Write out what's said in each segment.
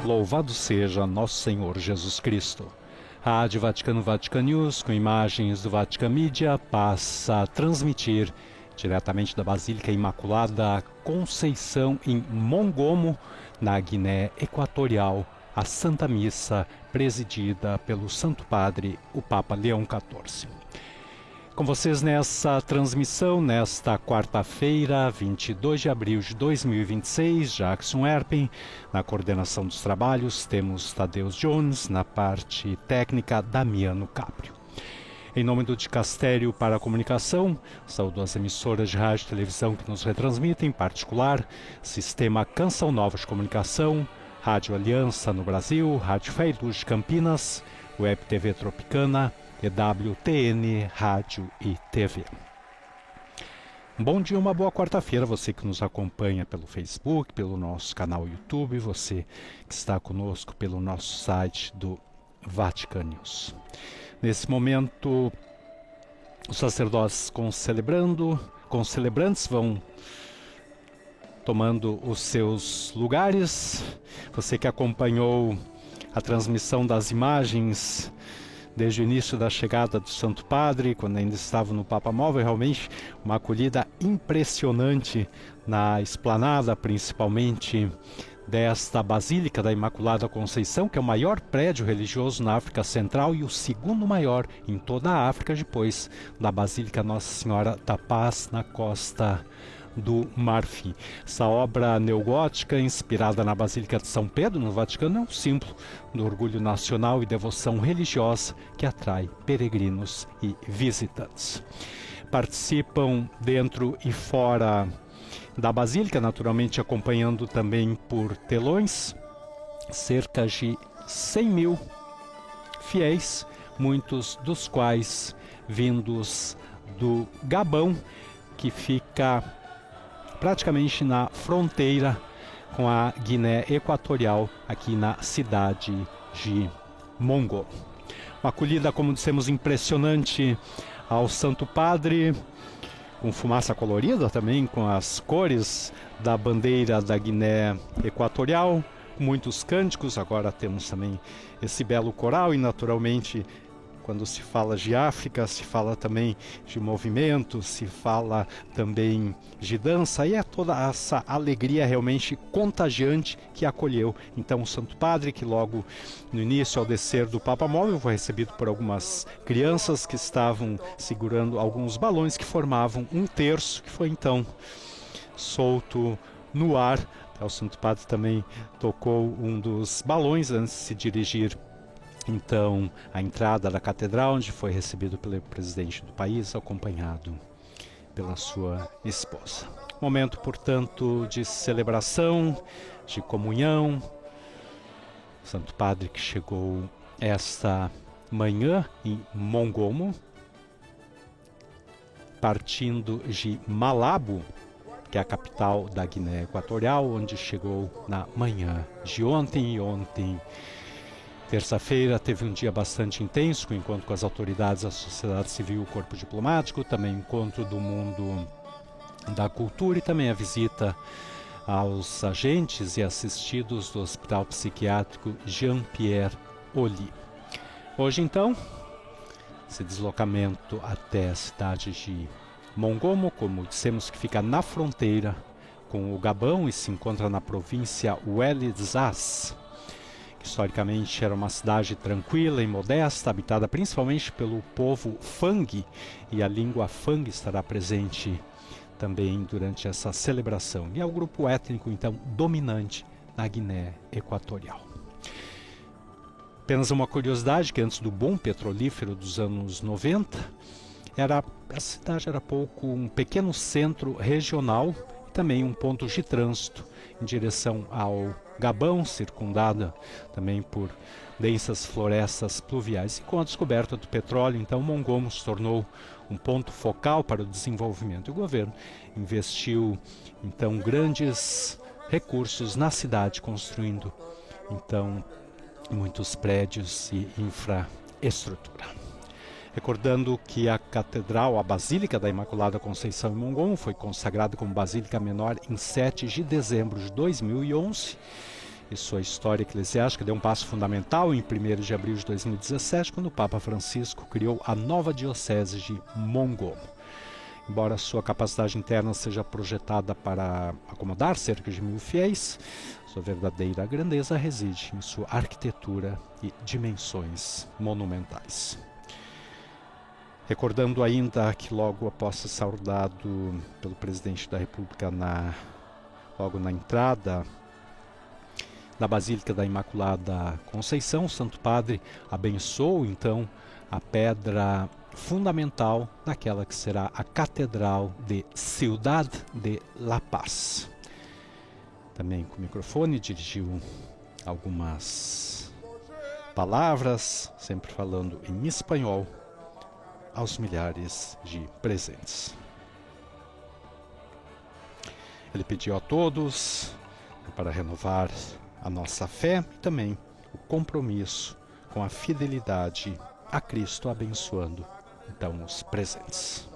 Louvado seja Nosso Senhor Jesus Cristo. A Rádio Vaticano Vatican News, com imagens do Vatican Media, passa a transmitir diretamente da Basílica Imaculada Conceição, em Mongomo, na Guiné Equatorial, a Santa Missa presidida pelo Santo Padre, o Papa Leão XIV. Com vocês nessa transmissão, nesta quarta-feira, 22 de abril de 2026, Jackson Erpen, na coordenação dos trabalhos, temos Tadeus Jones, na parte técnica, Damiano Caprio. Em nome do Dicastério para a Comunicação, saúdo as emissoras de rádio e televisão que nos retransmitem, em particular, Sistema Canção Nova de Comunicação, Rádio Aliança no Brasil, Rádio Fé e Luz de Campinas, Web TV Tropicana, EWTN, Rádio e TV. Um bom dia, uma boa quarta-feira, você que nos acompanha pelo Facebook, pelo nosso canal YouTube, você que está conosco pelo nosso site do Vatican News. Nesse momento, os sacerdotes concelebrantes vão tomando os seus lugares. Você que acompanhou a transmissão das imagens desde o início da chegada do Santo Padre, quando ainda estava no Papa Móvel, realmente uma acolhida impressionante na esplanada, principalmente desta Basílica da Imaculada Conceição, que é o maior prédio religioso na África Central e o segundo maior em toda a África, depois da Basílica Nossa Senhora da Paz, na Costa do Marfim. Essa obra neogótica, inspirada na Basílica de São Pedro, no Vaticano, é um símbolo do orgulho nacional e devoção religiosa que atrai peregrinos e visitantes. Participam dentro e fora da Basílica, naturalmente acompanhando também por telões, cerca de 100 mil fiéis, muitos dos quais vindos do Gabão, que fica praticamente na fronteira com a Guiné Equatorial, aqui na cidade de Mongomo. Uma acolhida, como dissemos, impressionante ao Santo Padre, com fumaça colorida também, com as cores da bandeira da Guiné Equatorial, muitos cânticos. Agora temos também esse belo coral e, naturalmente, quando se fala de África, se fala também de movimento, se fala também de dança, e é toda essa alegria realmente contagiante que acolheu então o Santo Padre, que logo no início, ao descer do Papa Móvel, foi recebido por algumas crianças que estavam segurando alguns balões que formavam um terço, que foi então solto no ar. O Santo Padre também tocou um dos balões antes de se dirigir então à entrada da catedral, onde foi recebido pelo presidente do país, acompanhado pela sua esposa. Momento, portanto, de celebração, de comunhão. Santo Padre que chegou esta manhã em Mongomo, partindo de Malabo, que é a capital da Guiné Equatorial, onde chegou na manhã de ontem. E ontem, terça-feira, teve um dia bastante intenso, com encontro com as autoridades da sociedade civil, o corpo diplomático, também encontro do mundo da cultura e também a visita aos agentes e assistidos do Hospital Psiquiátrico Jean-Pierre Oli. Hoje, então, esse deslocamento até a cidade de Mongomo, como dissemos, que fica na fronteira com o Gabão e se encontra na província Ouelezaz. Historicamente era uma cidade tranquila e modesta, habitada principalmente pelo povo Fang, e a língua Fang estará presente também durante essa celebração. E é o grupo étnico, então, dominante na Guiné Equatorial. Apenas uma curiosidade, que antes do boom petrolífero dos anos 90, a cidade era um pequeno centro regional e também um ponto de trânsito em direção ao Gabão, circundada também por densas florestas pluviais. E com a descoberta do petróleo, então, Mongomo se tornou um ponto focal para o desenvolvimento. E o governo investiu, então, grandes recursos na cidade, construindo, então, muitos prédios e infraestrutura. Recordando que a catedral, a Basílica da Imaculada Conceição em Mongomo, foi consagrada como Basílica Menor em 7 de dezembro de 2011, e sua história eclesiástica deu um passo fundamental em 1º de abril de 2017, quando o Papa Francisco criou a nova diocese de Mongomo. Embora sua capacidade interna seja projetada para acomodar cerca de 1.000 fiéis, sua verdadeira grandeza reside em sua arquitetura e dimensões monumentais. Recordando ainda que logo após ser saudado pelo presidente da República logo na entrada da Basílica da Imaculada Conceição, o Santo Padre abençoou então a pedra fundamental daquela que será a Catedral de Ciudad de La Paz. Também com o microfone dirigiu algumas palavras, sempre falando em espanhol, aos milhares de presentes. Ele pediu a todos para renovar a nossa fé e também o compromisso com a fidelidade a Cristo, abençoando então os presentes.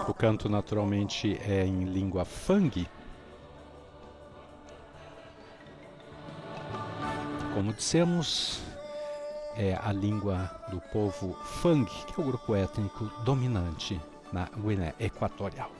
O canto naturalmente é em língua Fang. Como dissemos, é a língua do povo Fang, que é o grupo étnico dominante na Guiné Equatorial.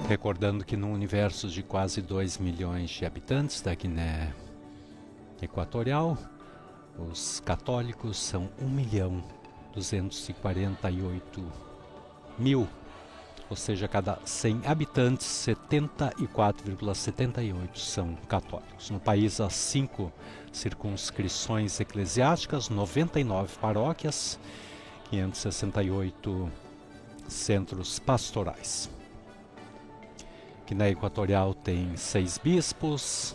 Recordando que no universo de quase 2 milhões de habitantes da Guiné Equatorial, os católicos são 1.248.000, ou seja, cada 100 habitantes, 74,78 são católicos. No país, há 5 circunscrições eclesiásticas, 99 paróquias, 568 centros pastorais. Guiné Equatorial tem 6 bispos,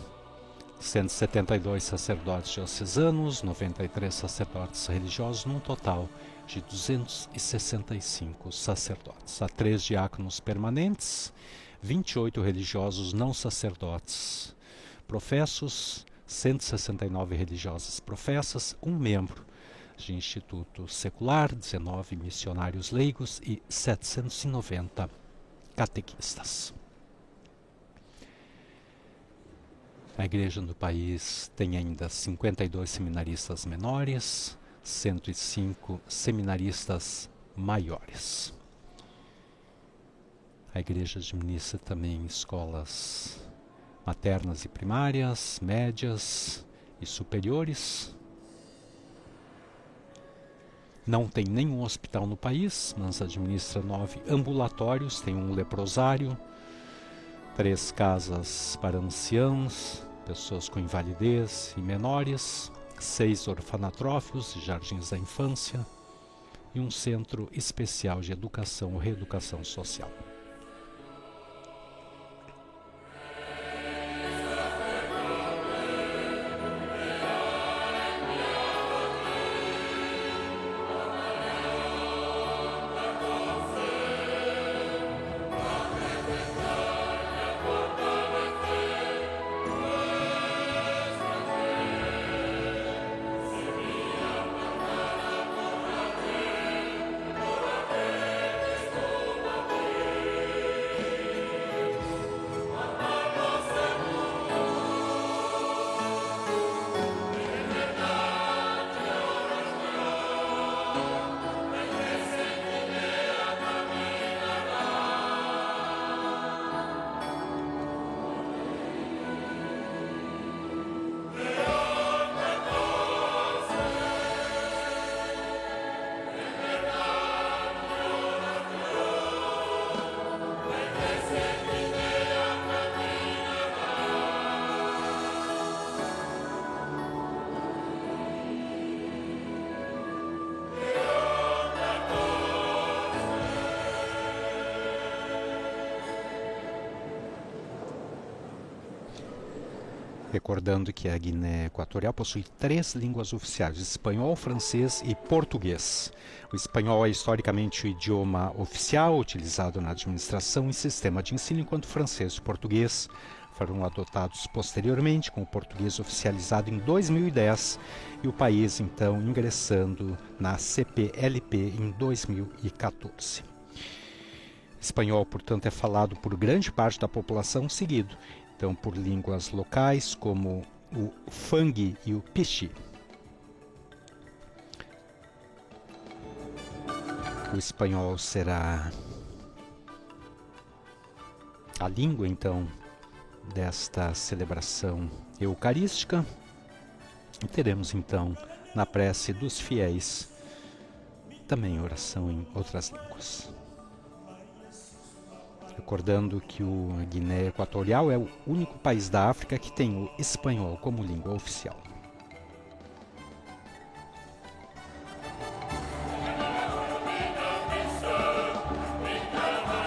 172 sacerdotes diocesanos, 93 sacerdotes religiosos, num total de 265 sacerdotes. Há 3 diáconos permanentes, 28 religiosos não sacerdotes professos, 169 religiosas professas, 1 membro de instituto secular, 19 missionários leigos e 790 catequistas. A igreja no país tem ainda 52 seminaristas menores, 105 seminaristas maiores. A igreja administra também escolas maternas e primárias, médias e superiores. Não tem nenhum hospital no país, mas administra 9 ambulatórios, tem um leprosário, 3 casas para anciãos, pessoas com invalidez e menores, 6 orfanatrófios e jardins da infância e um centro especial de educação ou reeducação social. Recordando que a Guiné Equatorial possui 3 línguas oficiais: espanhol, francês e português. O espanhol é historicamente o idioma oficial utilizado na administração e sistema de ensino, enquanto o francês e o português foram adotados posteriormente, com o português oficializado em 2010 e o país então ingressando na CPLP em 2014. O espanhol, portanto, é falado por grande parte da população, seguido então por línguas locais como o Fang e o Pichi. O espanhol será a língua, então, desta celebração eucarística. E teremos, então, na prece dos fiéis, também oração em outras línguas. Recordando que a Guiné Equatorial é o único país da África que tem o espanhol como língua oficial.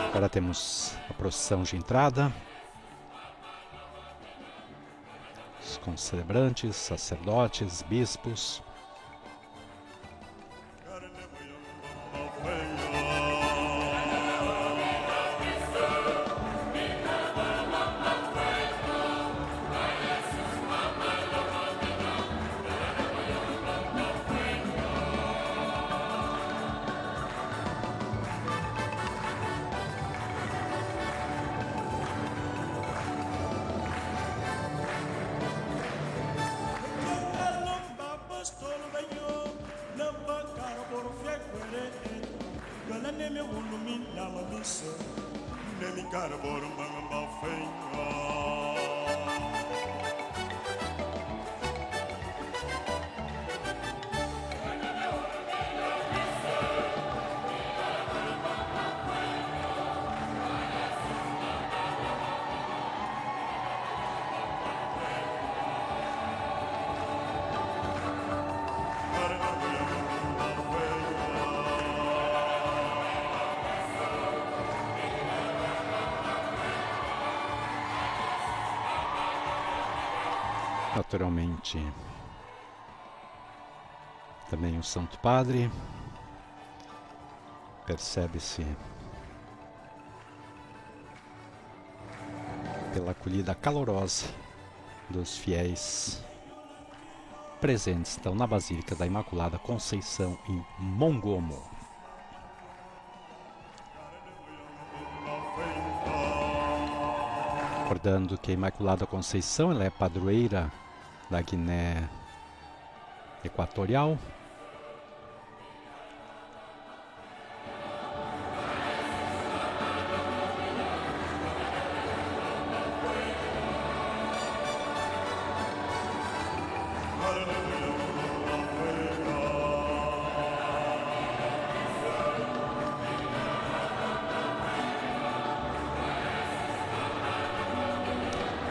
Agora temos a procissão de entrada, com celebrantes, sacerdotes, bispos. Naturalmente, também o Santo Padre, percebe-se pela acolhida calorosa dos fiéis presentes, então, na Basílica da Imaculada Conceição em Mongomo. Recordando que a Imaculada Conceição ela é padroeira da Guiné Equatorial.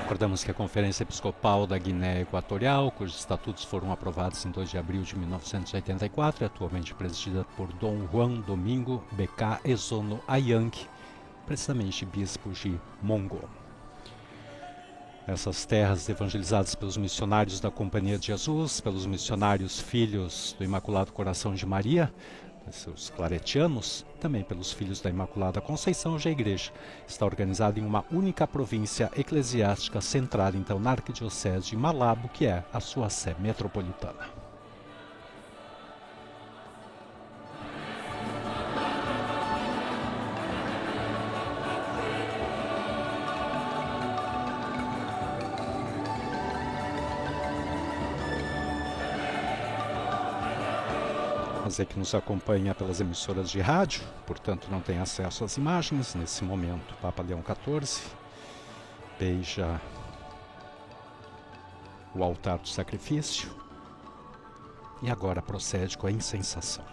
Recordamos que a Conferência Episcopal da Guiné Equatorial, cujos estatutos foram aprovados em 2 de abril de 1984, é atualmente presidida por Dom Juan Domingo Beka Ezono Ayang, precisamente bispo de Mongo. Essas terras evangelizadas pelos missionários da Companhia de Jesus, pelos missionários filhos do Imaculado Coração de Maria, seus claretianos, também pelos filhos da Imaculada Conceição. Hoje a Igreja está organizada em uma única província eclesiástica centrada então na Arquidiocese de Malabo, que é a sua sé metropolitana. Você que nos acompanha pelas emissoras de rádio, portanto não tem acesso às imagens, nesse momento Papa Leão XIV beija o altar do sacrifício e agora procede com a incensação.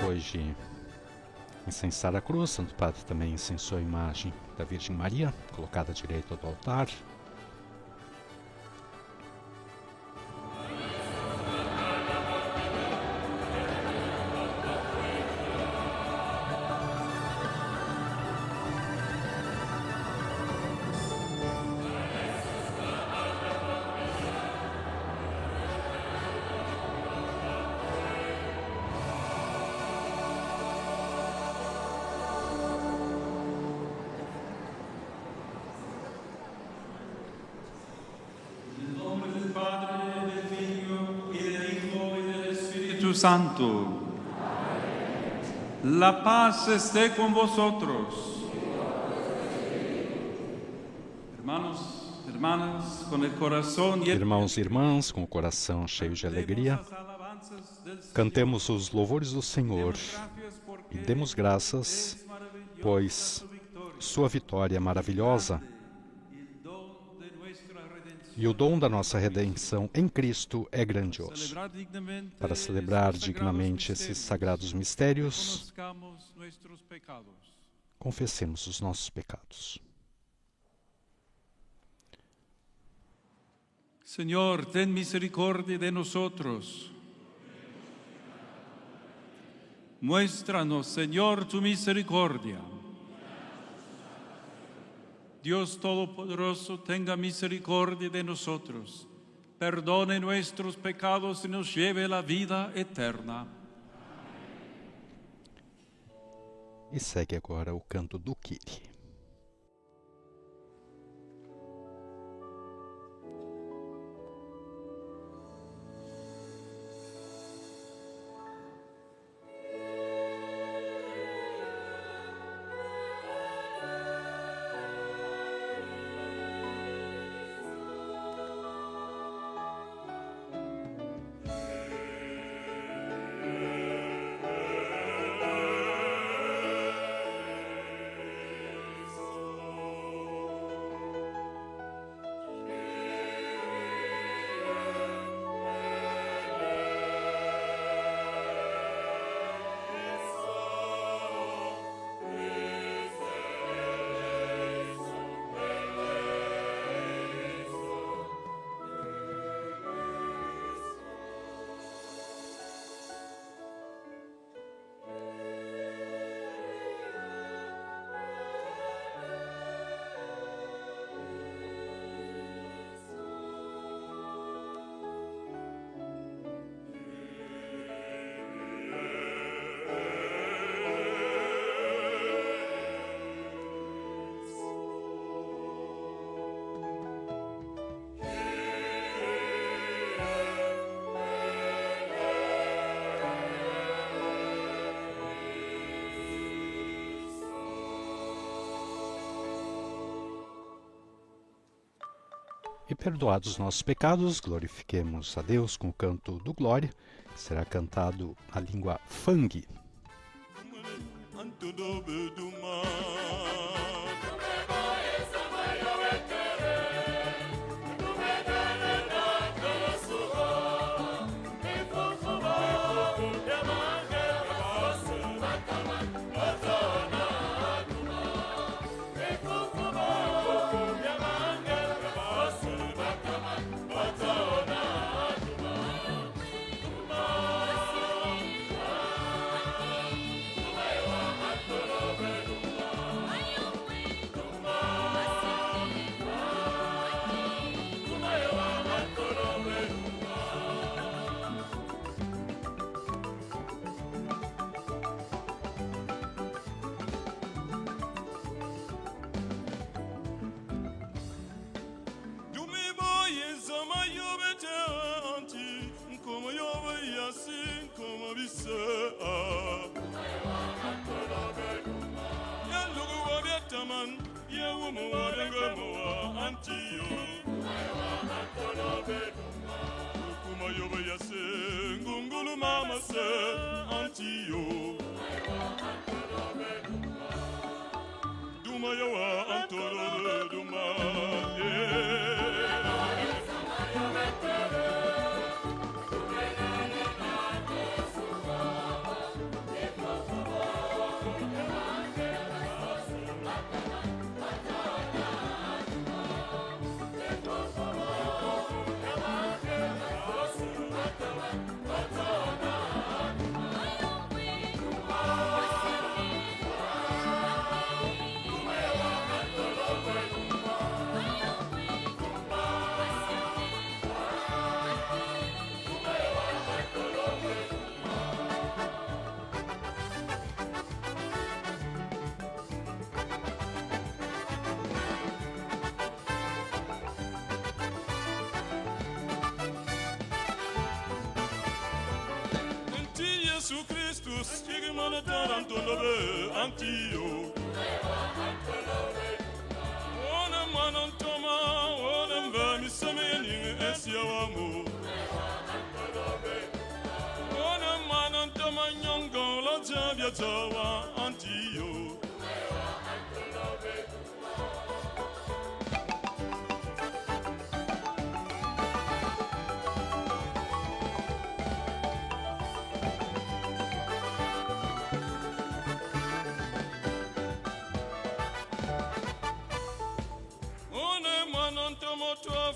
depois de incensar a cruz, Santo Padre também incensou a imagem da Virgem Maria, colocada à direita do altar. Santo. La paz esté con vosotros. Hermanos, hermanas, con el corazón lleno. Irmãos e irmãs, com o coração cheio de alegria, cantemos os louvores do Senhor e demos graças, pois sua vitória é maravilhosa e o dom da nossa redenção em Cristo é grandioso. Para celebrar dignamente esses sagrados mistérios, confessemos os nossos pecados. Señor, ten misericordia de nosotros. Muéstranos, Señor, tu misericordia. Dios Todopoderoso, tenga misericordia de nosotros, perdone nuestros pecados y nos lleve a la vida eterna. E segue agora o canto do Kyrie. E perdoados os nossos pecados, glorifiquemos a Deus com o canto do Glória, que será cantado na língua Fang. Chigimana tarantonobe antio. Ona manantoma, ona mbami sameni esiawamu. Ona manantoma nyongo la jabia tawa antio.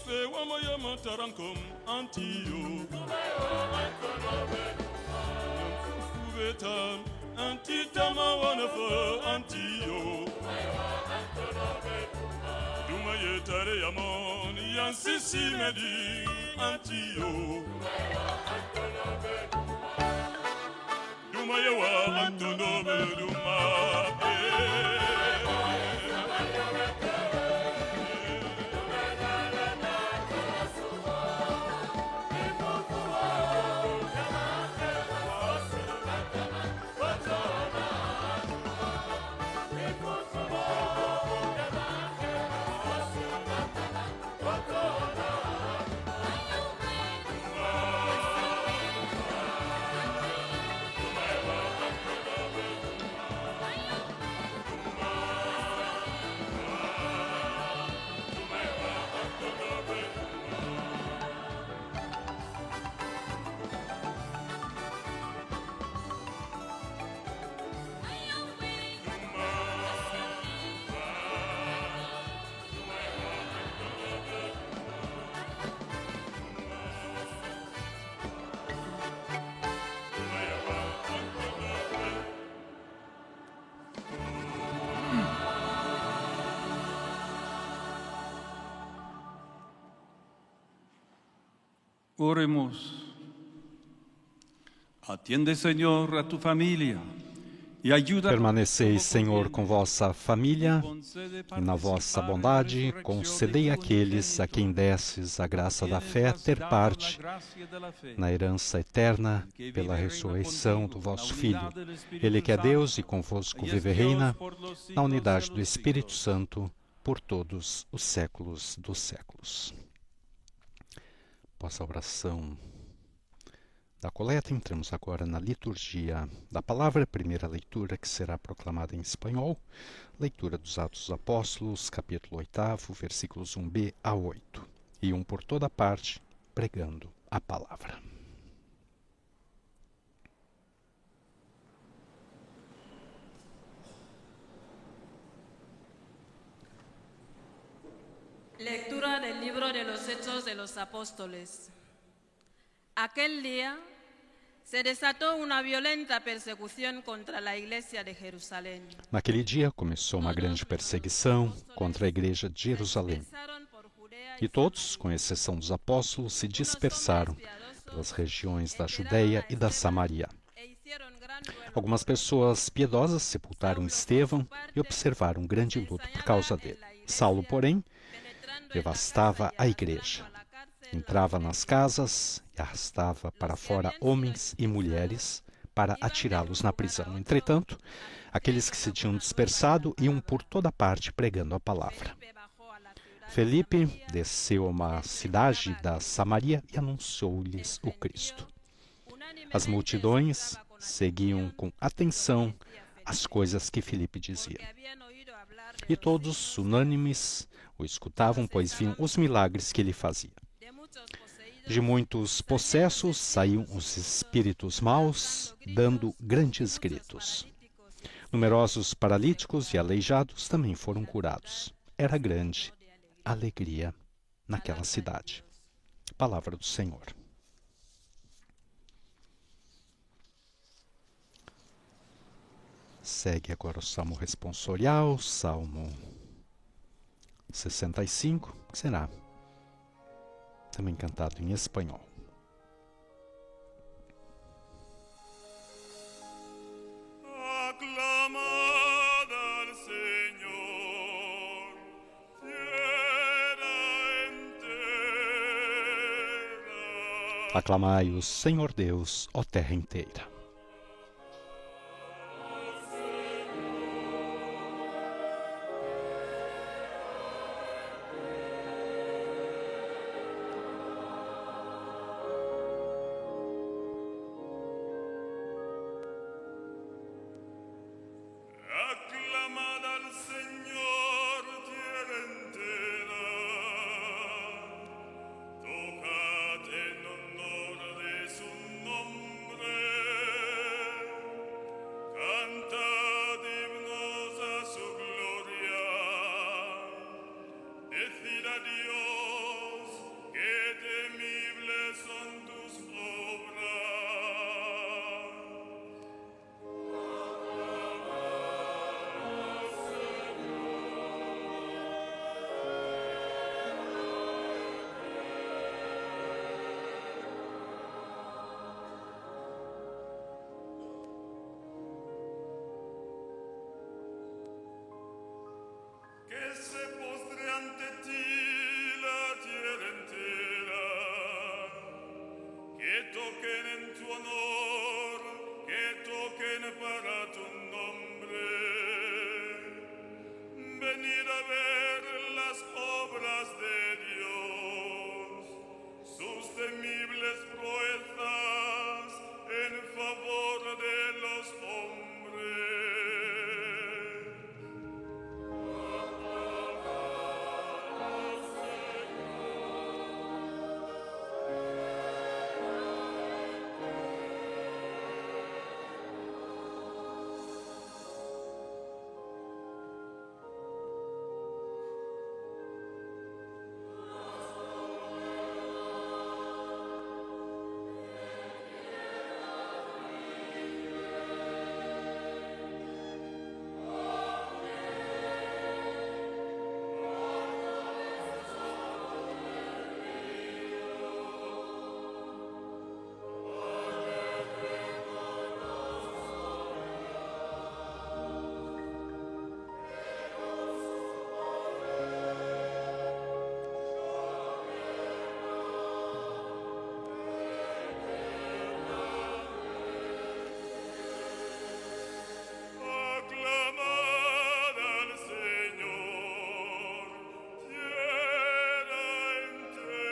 Fe wamo yama tarankom antio. Fuveta antitama wanafo antio. Duma yetare yamon yansisi medi antio. Duma yewa antonobe duma. Oremos. Atiende, Señor, a tu familia e ajuda. Permaneceis, Senhor, com vossa família e na vossa bondade concedei àqueles a quem desses a graça da fé ter parte na herança eterna pela ressurreição do vosso Filho. Ele que é Deus e convosco vive e reina na unidade do Espírito Santo por todos os séculos dos séculos. Após a oração da coleta, entramos agora na liturgia da palavra, primeira leitura que será proclamada em espanhol, leitura dos Atos dos Apóstolos, capítulo 8, versículos 1b a 8, e por toda parte, pregando a palavra. Lectura del libro de los Hechos de los Apóstoles. Aquel día se desató una violenta persecución contra la iglesia de Jerusalén. Naquele dia começou uma grande perseguição contra a igreja de Jerusalém. E todos, com exceção dos apóstolos, se dispersaram pelas regiões da Judeia e da Samaria. Algumas pessoas piedosas sepultaram Estevão e observaram um grande luto por causa dele. Saulo, porém, devastava a igreja. Entrava nas casas e arrastava para fora homens e mulheres para atirá-los na prisão. Entretanto, aqueles que se tinham dispersado iam por toda parte pregando a palavra. Felipe desceu a uma cidade da Samaria e anunciou-lhes o Cristo. As multidões seguiam com atenção as coisas que Felipe dizia. E todos, unânimes, o escutavam, pois viam os milagres que ele fazia. De muitos possessos saíam os espíritos maus, dando grandes gritos. Numerosos paralíticos e aleijados também foram curados. Era grande alegria naquela cidade. Palavra do Senhor. Segue agora o Salmo responsorial, Salmo 65, que será também cantado em espanhol. Aclamad al Señor, tierra entera. Aclamai o Senhor Deus, ó terra inteira. Señor tierra entera, tocad en honor de su nombre, cantad himnos a su gloria, decid a Dios que temibles son tus obras. Que se postre ante ti la tierra entera, que toquen en tu honor, que toquen para tu nombre. Venid a ver las obras de Dios, sus temibles proezas en favor de los hombres. Aclamad al Señor, tierra entera.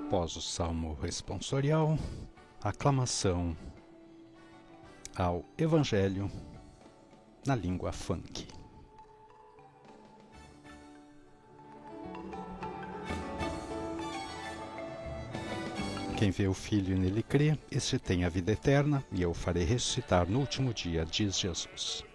Após o salmo responsorial, aclamação ao Evangelho na língua funk. Quem vê o Filho e nele crê, este tem a vida eterna, e eu o farei ressuscitar no último dia, diz Jesus.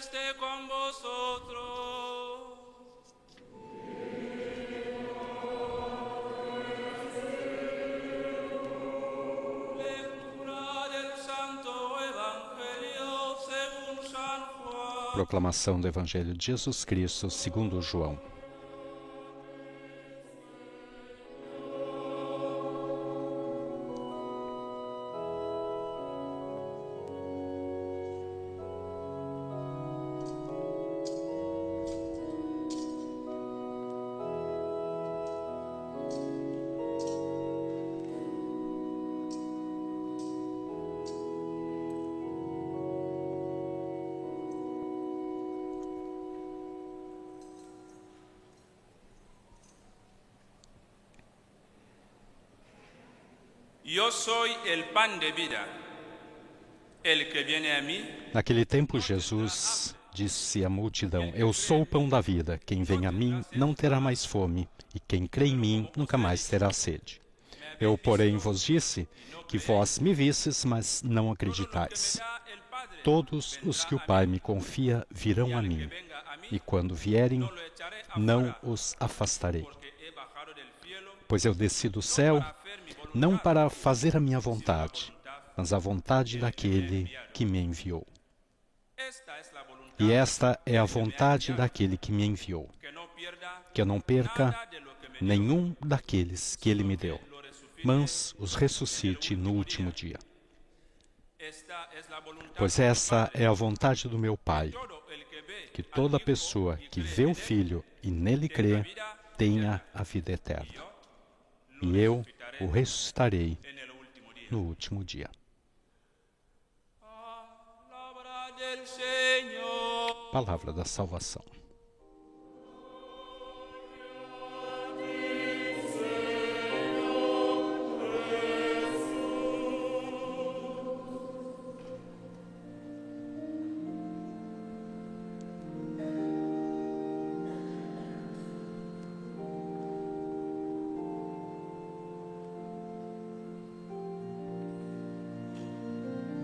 esté con vosotros. Lectura del Santo Evangelio según San Juan. Proclamação do Evangelho de Jesus Cristo segundo João. Yo soy el pan de vida. El que viene a mí Naquele tempo, Jesus disse à multidão: Eu sou o pão da vida. Quem vem a mim não terá mais fome, e quem crê em mim nunca mais terá sede. Eu, porém, vos disse que vós me vistes, mas não acreditais. Todos os que o Pai me confia virão a mim, e quando vierem, não os afastarei. Pois eu desci do céu, não para fazer a minha vontade, mas a vontade daquele que me enviou. E esta é a vontade daquele que me enviou, que eu não perca nenhum daqueles que ele me deu, mas os ressuscite no último dia. Pois essa é a vontade do meu Pai, que toda pessoa que vê o Filho e nele crê, tenha a vida eterna. E eu o ressuscitarei no último dia. Palabra del Señor. Palavra da salvação.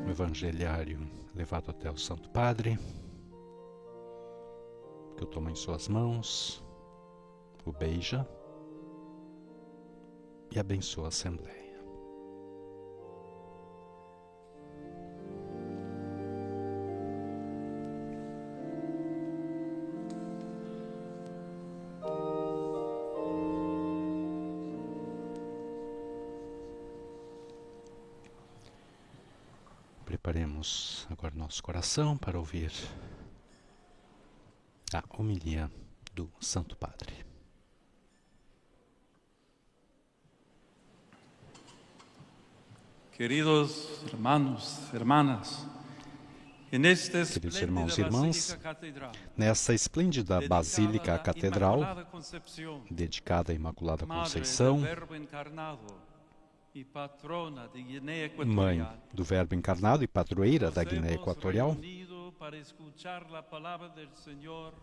O Evangeliário levado até o Santo Padre, que o toma em suas mãos, o beija e abençoa a Assembleia. Preparemos agora nosso coração para ouvir a homilia do Santo Padre. Queridos hermanos, hermanas, en esta Queridos espléndida irmãos e irmãs, basílica catedral, nessa esplêndida Basílica dedicada à Catedral, Inmaculada Concepción, dedicada à Imaculada Madre Conceição, del Verbo encarnado y patrona de Guinea Mãe Equatorial, do Verbo encarnado e padroeira da nos Guiné hemos Equatorial, reunido para escuchar la palabra del Señor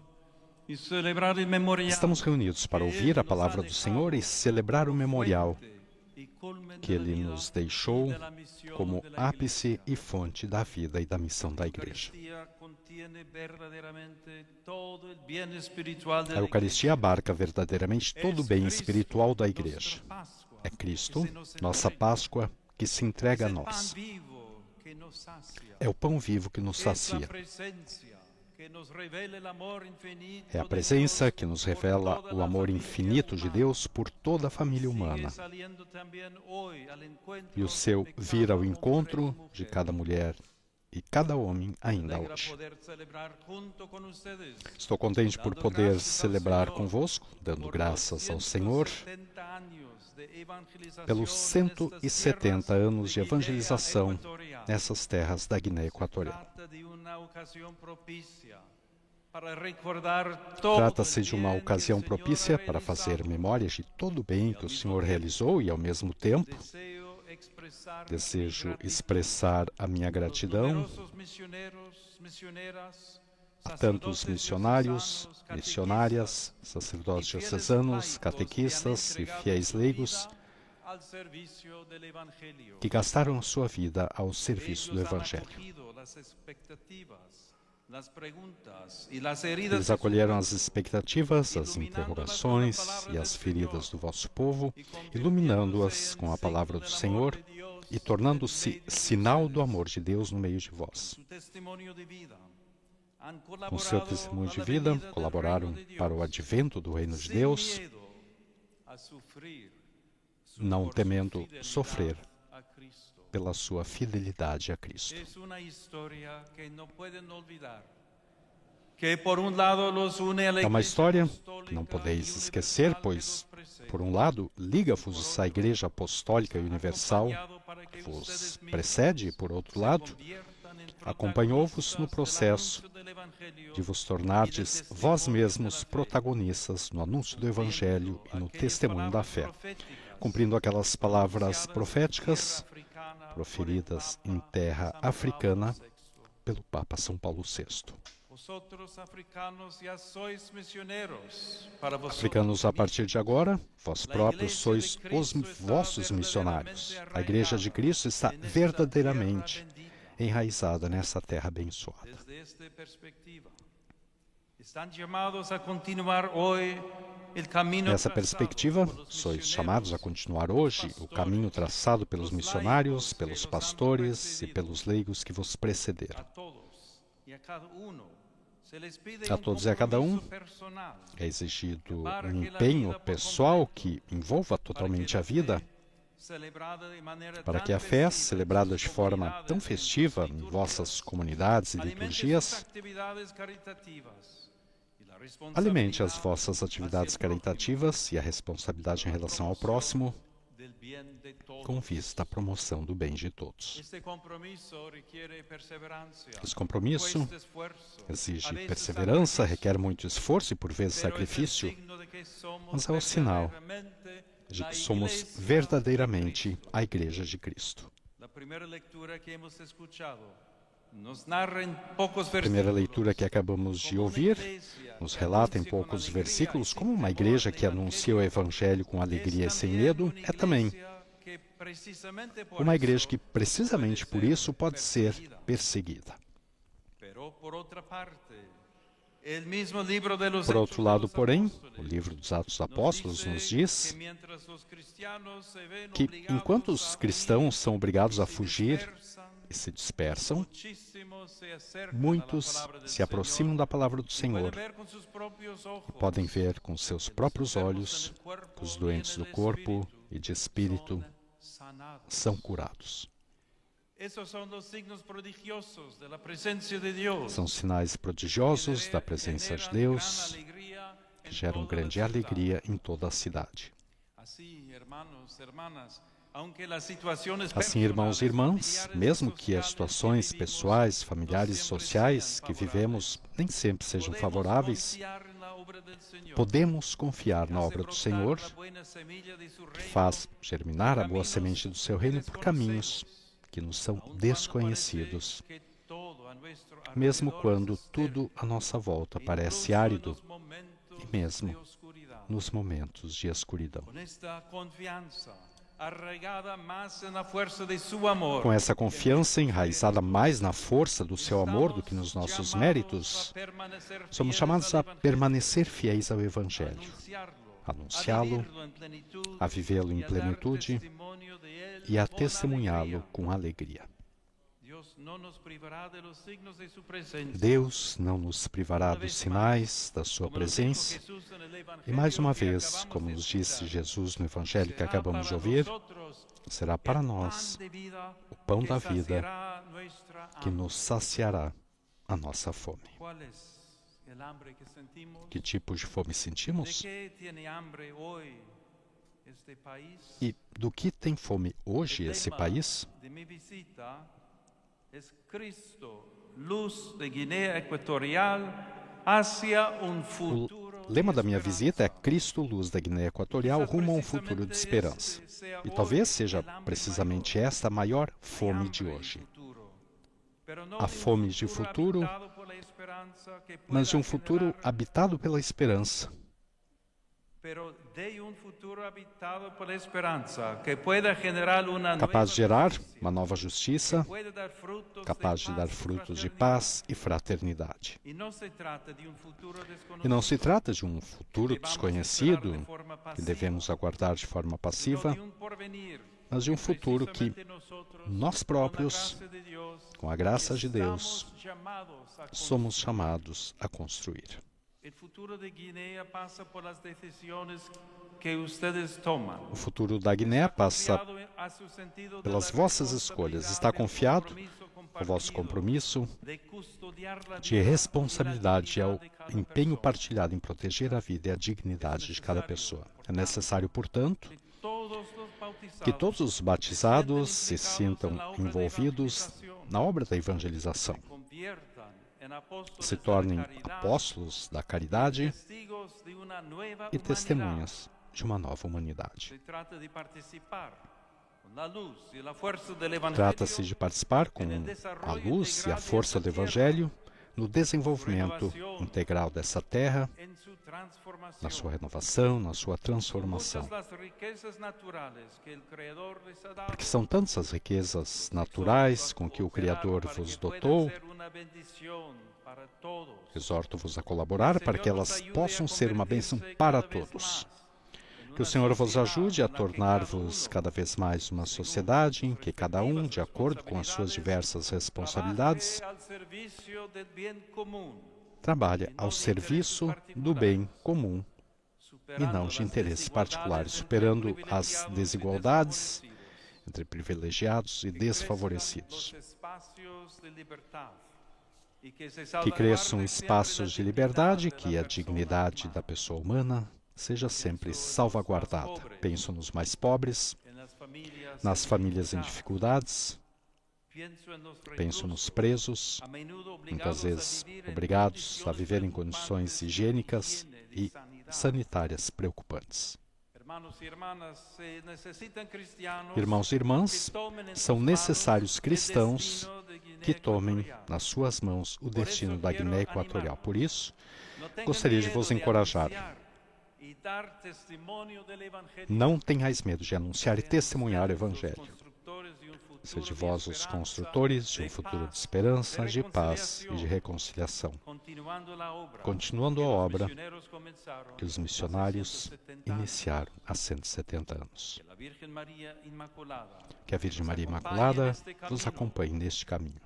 y celebrar el memorial estamos reunidos para ouvir a palavra do Senhor e celebrar o memorial que Ele nos deixou como ápice e fonte da vida e da missão da Igreja. A Eucaristia abarca verdadeiramente todo o bem espiritual da Igreja. É Cristo, nossa Páscoa, que se entrega a nós. É o pão vivo que nos sacia. É a presença que nos revela o amor infinito de Deus por toda a família humana. E o seu vir ao encontro de cada mulher e cada homem ainda hoje. Estou contente por poder celebrar convosco, dando graças ao Senhor, pelos 170 anos de evangelização nessas terras da Guiné Equatorial. Trata-se de uma ocasião propícia para fazer memórias de todo o bem que o Senhor realizou e, ao mesmo tempo, desejo expressar a minha gratidão a tantos missionários, missionárias, sacerdotes diocesanos, catequistas e fiéis leigos que gastaram a sua vida ao serviço do Evangelho. Eles acolheram as expectativas, as interrogações e as feridas do vosso povo, iluminando-as com a palavra do Senhor e tornando-se sinal do amor de Deus no meio de vós. Com seu testemunho de vida, colaboraram para o advento do reino de Deus, não temendo sofrer pela sua fidelidade a Cristo. É uma história que não podeis esquecer, pois, por um lado, liga-vos à Igreja Apostólica e Universal, que vos precede, e por outro lado, acompanhou-vos no processo de vos tornardes vós mesmos protagonistas no anúncio do Evangelho e no testemunho da fé, cumprindo aquelas palavras proféticas proferidas em terra africana pelo Papa São Paulo VI. Africanos, a partir de agora, vós próprios sois os vossos missionários. A Igreja de Cristo está verdadeiramente enraizada nessa terra abençoada. Nessa perspectiva, sois chamados a continuar hoje o caminho traçado pelos missionários, pelos pastores e pelos leigos que vos precederam. A todos e a cada um é exigido um empenho pessoal que envolva totalmente a vida, para que a fé, celebrada de forma tão festiva em vossas comunidades e liturgias, alimente as vossas atividades caritativas e a responsabilidade em relação ao próximo, com vista à promoção do bem de todos. Esse compromisso exige perseverança, requer muito esforço e, por vezes, sacrifício, mas é o sinal de que somos verdadeiramente a Igreja de Cristo. A primeira leitura que acabamos de ouvir nos relata em poucos versículos como uma igreja que anuncia o Evangelho com alegria e sem medo é também uma igreja que, precisamente por isso, pode ser perseguida. Por outro lado, porém, o livro dos Atos dos Apóstolos nos diz que, enquanto os cristãos são obrigados a fugir e se dispersam, muitos se aproximam da palavra do Senhor e podem ver com seus próprios olhos que os doentes do corpo e de espírito são curados. São sinais prodigiosos da presença de Deus que geram grande alegria em toda a cidade. Assim, irmãos e irmãs, mesmo que as situações pessoais, familiares e sociais que vivemos nem sempre sejam favoráveis, podemos confiar na obra do Senhor, que faz germinar a boa semente do seu reino por caminhos que nos são desconhecidos, mesmo quando tudo à nossa volta parece árido e mesmo nos momentos de escuridão. Com essa confiança enraizada mais na força do seu amor do que nos nossos méritos, somos chamados a permanecer fiéis ao Evangelho, a anunciá-lo, a vivê-lo em plenitude e a testemunhá-lo com alegria. Deus não nos privará dos sinais da sua presença. E mais uma vez, como nos disse Jesus no Evangelho que acabamos de ouvir, será para nós o pão da vida que nos saciará a nossa fome. Que tipo de fome sentimos? E do que tem fome hoje esse país? O lema da minha visita é Cristo, luz da Guiné Equatorial, rumo a um futuro de esperança. E talvez seja precisamente esta a maior fome de hoje. A fome de futuro, mas de um futuro habitado pela esperança. pero de un futuro habitado por la esperanza, que pueda generar una capaz de nueva gerar justicia, uma nova justiça, pueda dar frutos capaz de paz dar y frutos de fraternidad. paz e fraternidade. E não se trata de um futuro E não se desconhecido, trata de um futuro desconhecido que devemos aguardar de forma passiva, de um porvenir mas de um futuro que precisamente nosotros, nós próprios, com a graça de Deus, com a graça de Deus, estamos chamados a somos chamados a construir. O futuro de Guiné passa por as decisões que vocês tomam. O futuro da Guiné passa pelas vossas escolhas. Está confiado o vosso compromisso de responsabilidade e ao empenho partilhado em proteger a vida e a dignidade de cada pessoa. É necessário, portanto, que todos os batizados se sintam envolvidos na obra da evangelização, se tornem apóstolos da caridade e testemunhas de uma nova humanidade. Trata-se de participar com a luz e a força do Evangelho no desenvolvimento integral dessa terra, na sua renovação, na sua transformação. Porque são tantas as riquezas naturais com que o Criador vos dotou. Exorto-vos a colaborar para que elas possam ser uma bênção para todos. Que o Senhor vos ajude a tornar-vos cada vez mais uma sociedade em que cada um, de acordo com as suas diversas responsabilidades, trabalha ao serviço do bem comum e não de interesses particulares, superando as desigualdades entre privilegiados e desfavorecidos. Que cresçam espaços de liberdade e que a dignidade da pessoa humana seja sempre salvaguardada. Penso nos mais pobres, nas famílias em dificuldades, penso nos presos, muitas vezes obrigados a viver em condições higiênicas e sanitárias preocupantes. Irmãos e irmãs, são necessários cristãos que tomem nas suas mãos o destino da Guiné Equatorial. Por isso, gostaria de vos encorajar. Não tenhais medo de anunciar e testemunhar o Evangelho. Sede vós os construtores de um futuro de esperança, de paz e de reconciliação, continuando a obra que os missionários iniciaram há 170 anos. Que a Virgem Maria Imaculada vos acompanhe neste caminho.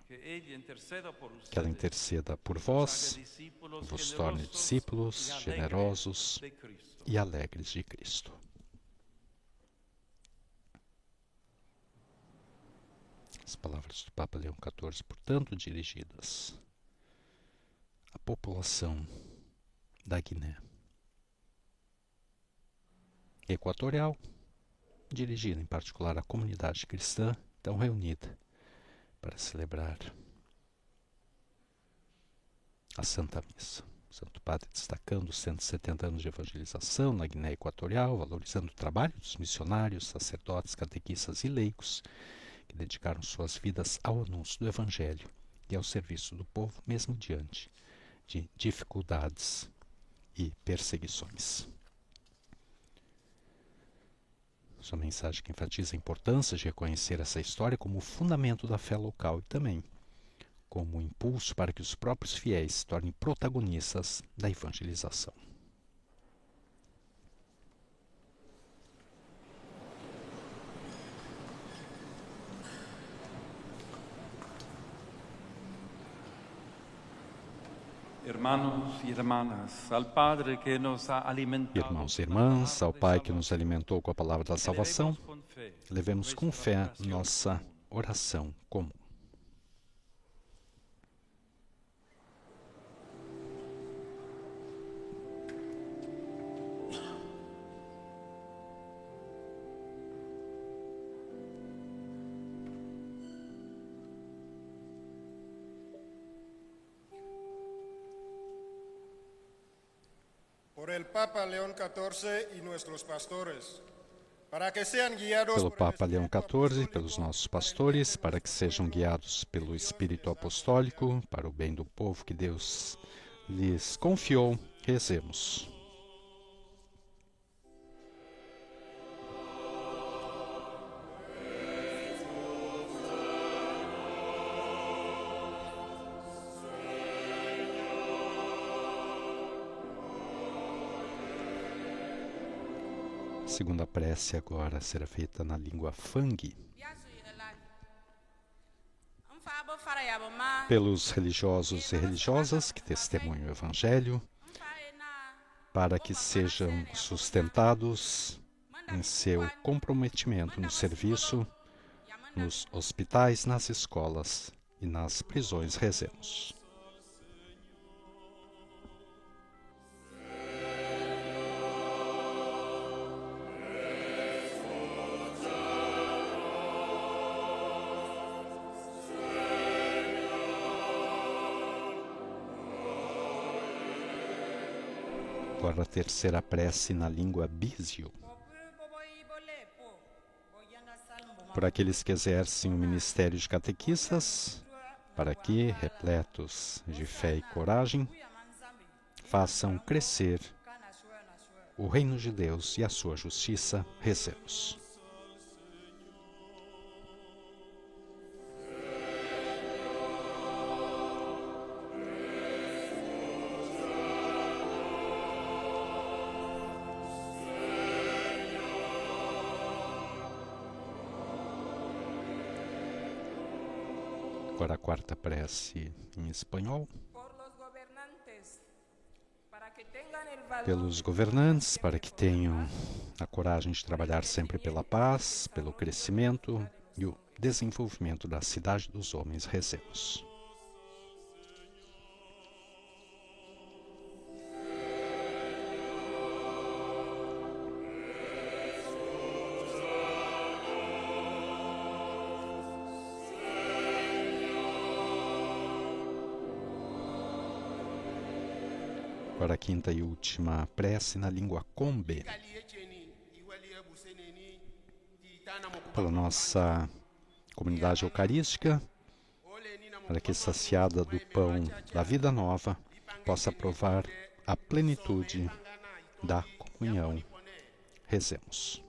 Que ela interceda por vós, vos torne discípulos generosos e alegres de Cristo. As palavras do Papa Leão XIV, portanto, dirigidas à população da Guiné Equatorial, dirigida em particular à comunidade cristã, tão reunida para celebrar a Santa Missa. O Santo Padre destacando os 170 anos de evangelização na Guiné Equatorial, valorizando o trabalho dos missionários, sacerdotes, catequistas e leigos que dedicaram suas vidas ao anúncio do Evangelho e ao serviço do povo, mesmo diante de dificuldades e perseguições. Sua mensagem que enfatiza a importância de reconhecer essa história como o fundamento da fé local e também como um impulso para que os próprios fiéis se tornem protagonistas da evangelização. Irmãos e irmãs, ao Padre que nos ha alimentado. Irmãos e irmãs, ao Pai que nos alimentou com a palavra da salvação, levemos com fé nossa oração comum. Por el Papa León XIV y nuestros pastores, para que sean guiados Pelo por el Papa Leão Espíritu XIV, pelos nossos pastores, para que sejam guiados pelo Espírito Apostólico, para o bem do povo que Deus lhes confiou, rezemos. segunda prece agora será feita na língua Fang, pelos religiosos e religiosas que testemunham o Evangelho, para que sejam sustentados em seu comprometimento no serviço, nos hospitais, nas escolas e nas prisões. Rezemos. Agora a terceira prece na língua Bísio, por aqueles que exercem o ministério de catequistas, para que, repletos de fé e coragem, façam crescer o reino de Deus e a sua justiça. Rezemos. Agora a quarta prece em espanhol. Pelos governantes, para que tenham a coragem de trabalhar sempre pela paz, pelo crescimento e o desenvolvimento da cidade dos homens. Rezemos. Para a quinta e última prece na língua Combe, pela nossa comunidade eucarística, para que, saciada do pão da vida nova, possa provar a plenitude da comunhão. Rezemos.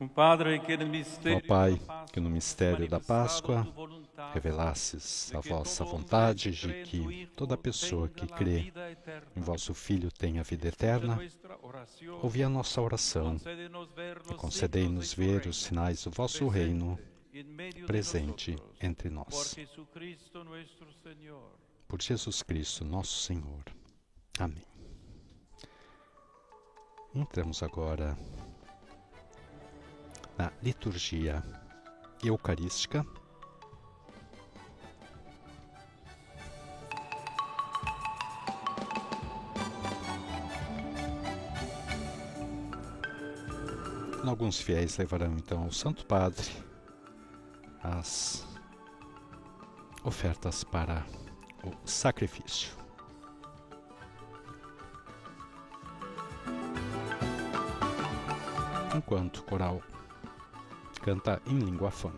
Ó Pai, que no mistério da Páscoa revelasses a vossa vontade de que toda pessoa que crê em vosso Filho tenha vida eterna, ouvi a nossa oração e concedei-nos ver os sinais do vosso reino presente entre nós. Por Jesus Cristo, nosso Senhor. Amém. Entramos agora na liturgia eucarística. Alguns fiéis levarão então ao Santo Padre as ofertas para o sacrifício. Enquanto o coral canta em língua Fang.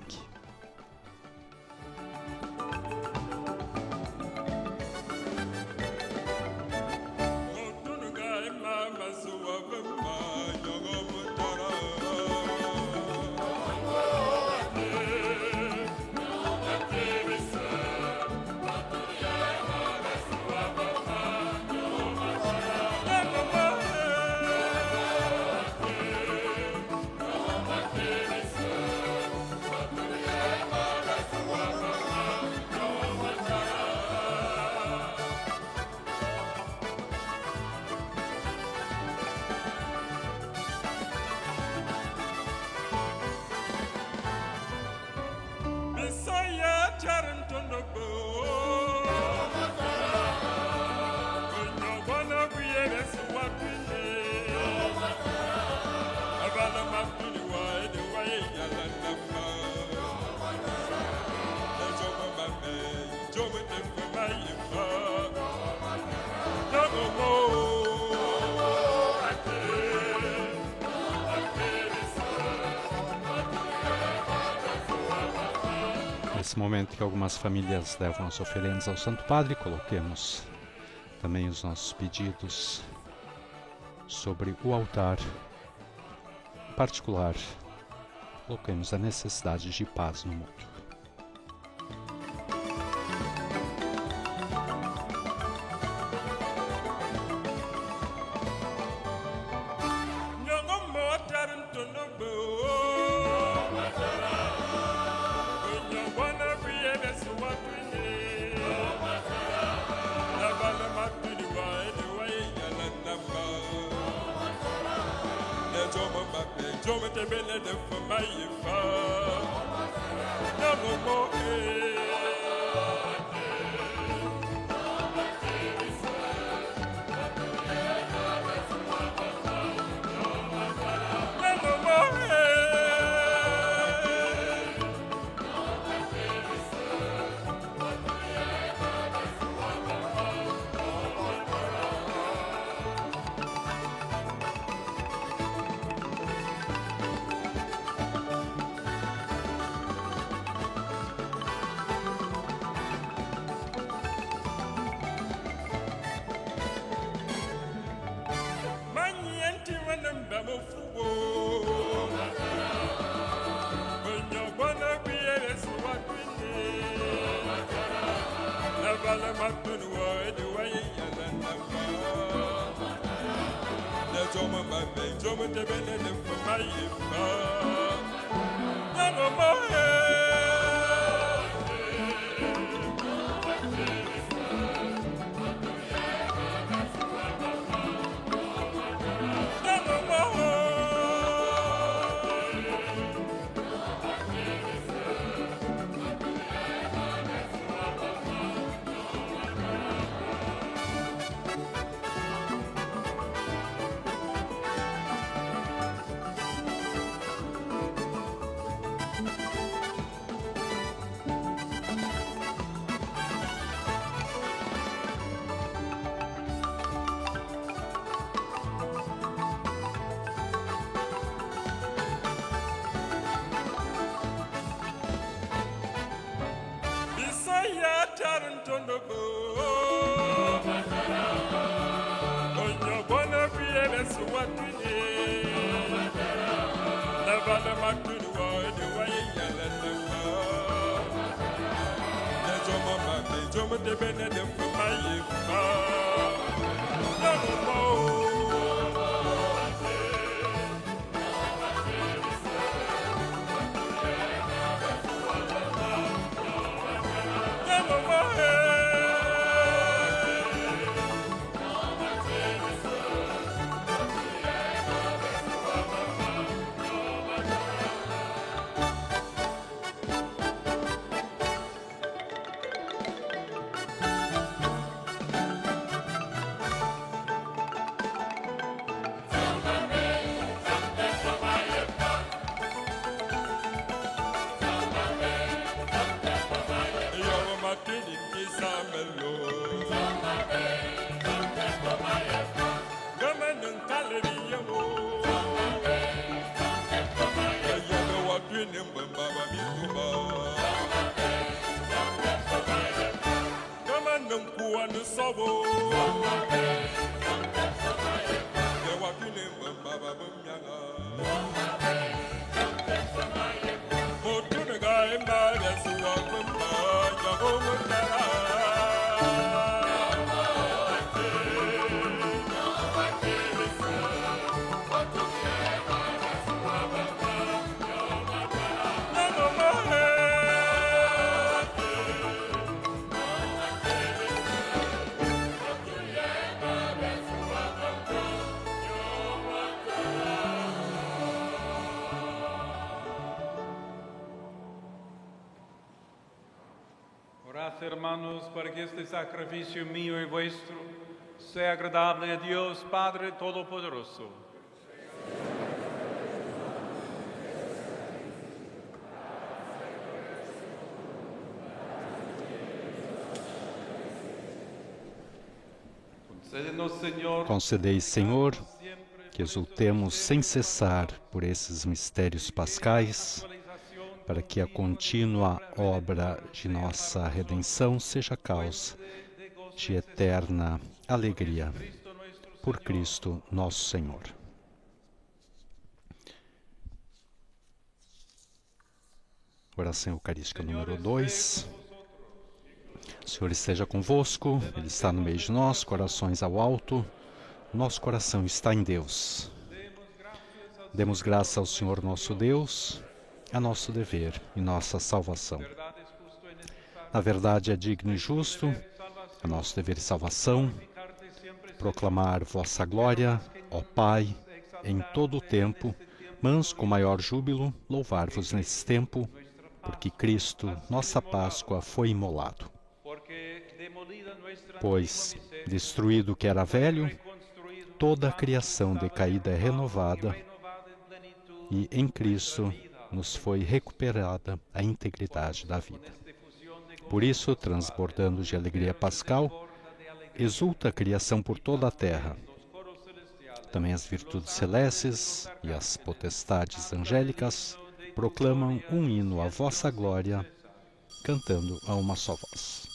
Nesse momento que algumas famílias levam as oferendas ao Santo Padre, coloquemos também os nossos pedidos sobre o altar particular. Coloquemos a necessidade de paz no mundo. Hermanos, para que este sacrificio mío y vuestro sea agradable a Dios Padre Todopoderoso. Concedei, Senhor, que exultemos sem cessar por esses mistérios pascais, para que a contínua obra de nossa redenção seja causa de eterna alegria. Por Cristo nosso Senhor. Oração Eucarística número 2. O Senhor esteja convosco, Ele está no meio de nós, corações ao alto. Nosso coração está em Deus. Demos graça ao Senhor nosso Deus, a nosso dever e nossa salvação. Na verdade é digno e justo, a nosso dever e salvação, proclamar vossa glória, ó Pai, em todo o tempo, mas com maior júbilo louvar-vos nesse tempo, porque Cristo, nossa Páscoa, foi imolado. Pois, destruído o que era velho, toda a criação decaída é renovada, e em Cristo nos foi recuperada a integridade da vida. Por isso, transbordando de alegria pascal, exulta a criação por toda a terra. Também as virtudes celestes e as potestades angélicas proclamam um hino à vossa glória, cantando a uma só voz.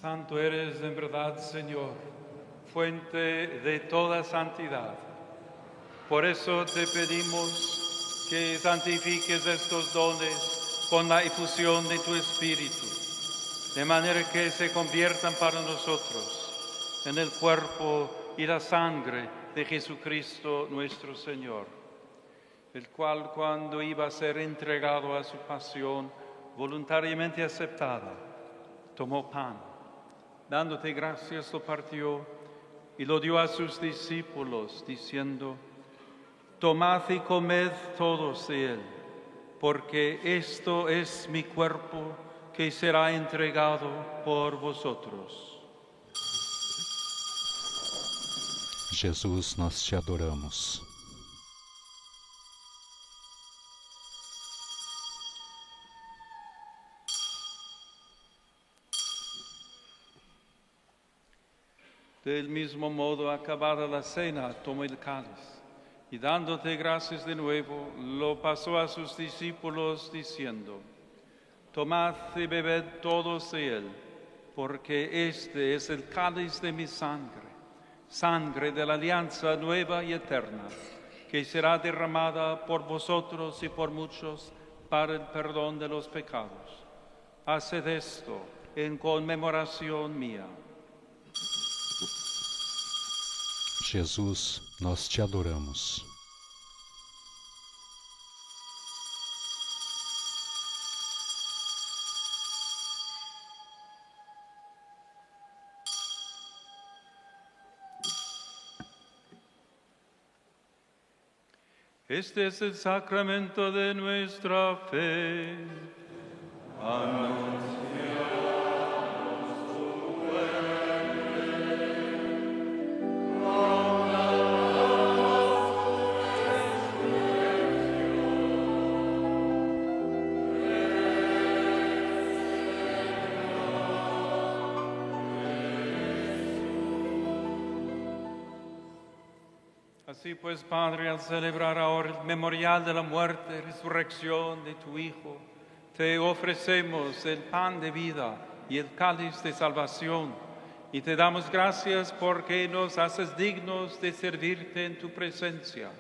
Santo eres en verdad, Señor, fuente de toda santidad. Por eso te pedimos que santifiques estos dones con la efusión de tu Espíritu, de manera que se conviertan para nosotros en el cuerpo y la sangre de Jesucristo nuestro Señor, el cual cuando iba a ser entregado a su pasión voluntariamente aceptada, tomó pan. Dándote gracias, lo partió y lo dio a sus discípulos, diciendo: Tomad y comed todos de él, porque esto es mi cuerpo que será entregado por vosotros. Jesus, nós te adoramos. Del mismo modo, acabada la cena, tomó el cáliz y dándote gracias de nuevo, lo pasó a sus discípulos diciendo: Tomad y bebed todos de él, porque este es el cáliz de mi sangre, sangre de la alianza nueva y eterna, que será derramada por vosotros y por muchos para el perdón de los pecados. Haced esto en conmemoración mía. Jesus, nós te adoramos. Este es el sacramento de nuestra fe. Anunciamos tu Así pues, Padre, al celebrar ahora el memorial de la muerte y resurrección de tu Hijo, te ofrecemos el pan de vida y el cáliz de salvación, y te damos gracias porque nos haces dignos de servirte en tu presencia.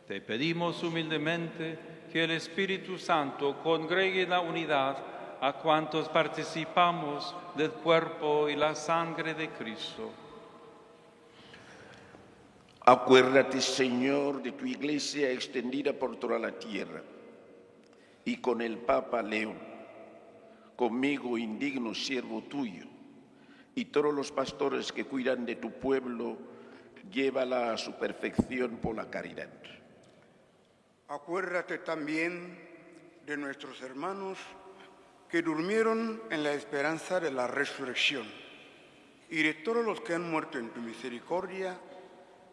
Te pedimos humildemente que el Espíritu Santo congregue en la unidad a cuantos participamos del cuerpo y la sangre de Cristo. Acuérdate, Señor, de tu iglesia extendida por toda la tierra, y con el Papa León, conmigo, indigno siervo tuyo, y todos los pastores que cuidan de tu pueblo, llévala a su perfección por la caridad. Acuérdate también de nuestros hermanos que durmieron en la esperanza de la resurrección, y de todos los que han muerto en tu misericordia,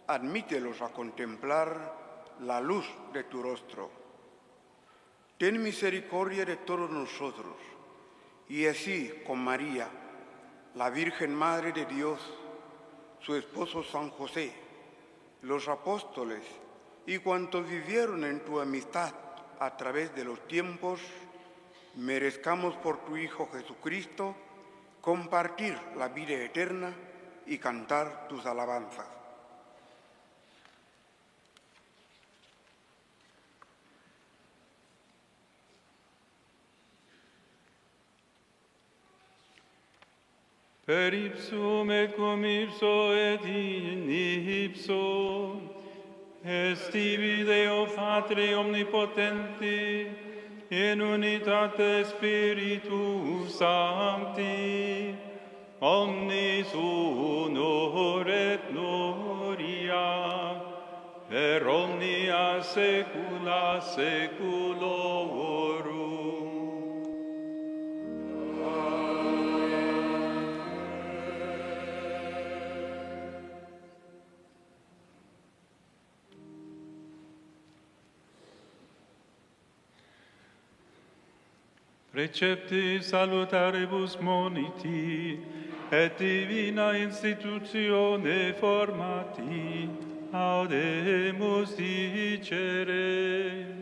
admítelos a contemplar la luz de tu rostro. Ten misericordia de todos nosotros, y así con María, la Virgen Madre de Dios, su esposo San José, los apóstoles y cuantos vivieron en tu amistad a través de los tiempos, merezcamos por tu Hijo Jesucristo compartir la vida eterna y cantar tus alabanzas. Per ipsum et cum ipso et in ipso, estivi Deo Patri omnipotenti, in unitate Spiritus Sancti, omnis honor et gloria, per omnia saecula saeculorum. Precepti salutaribus moniti, et divina institutione formati, audemus dicere.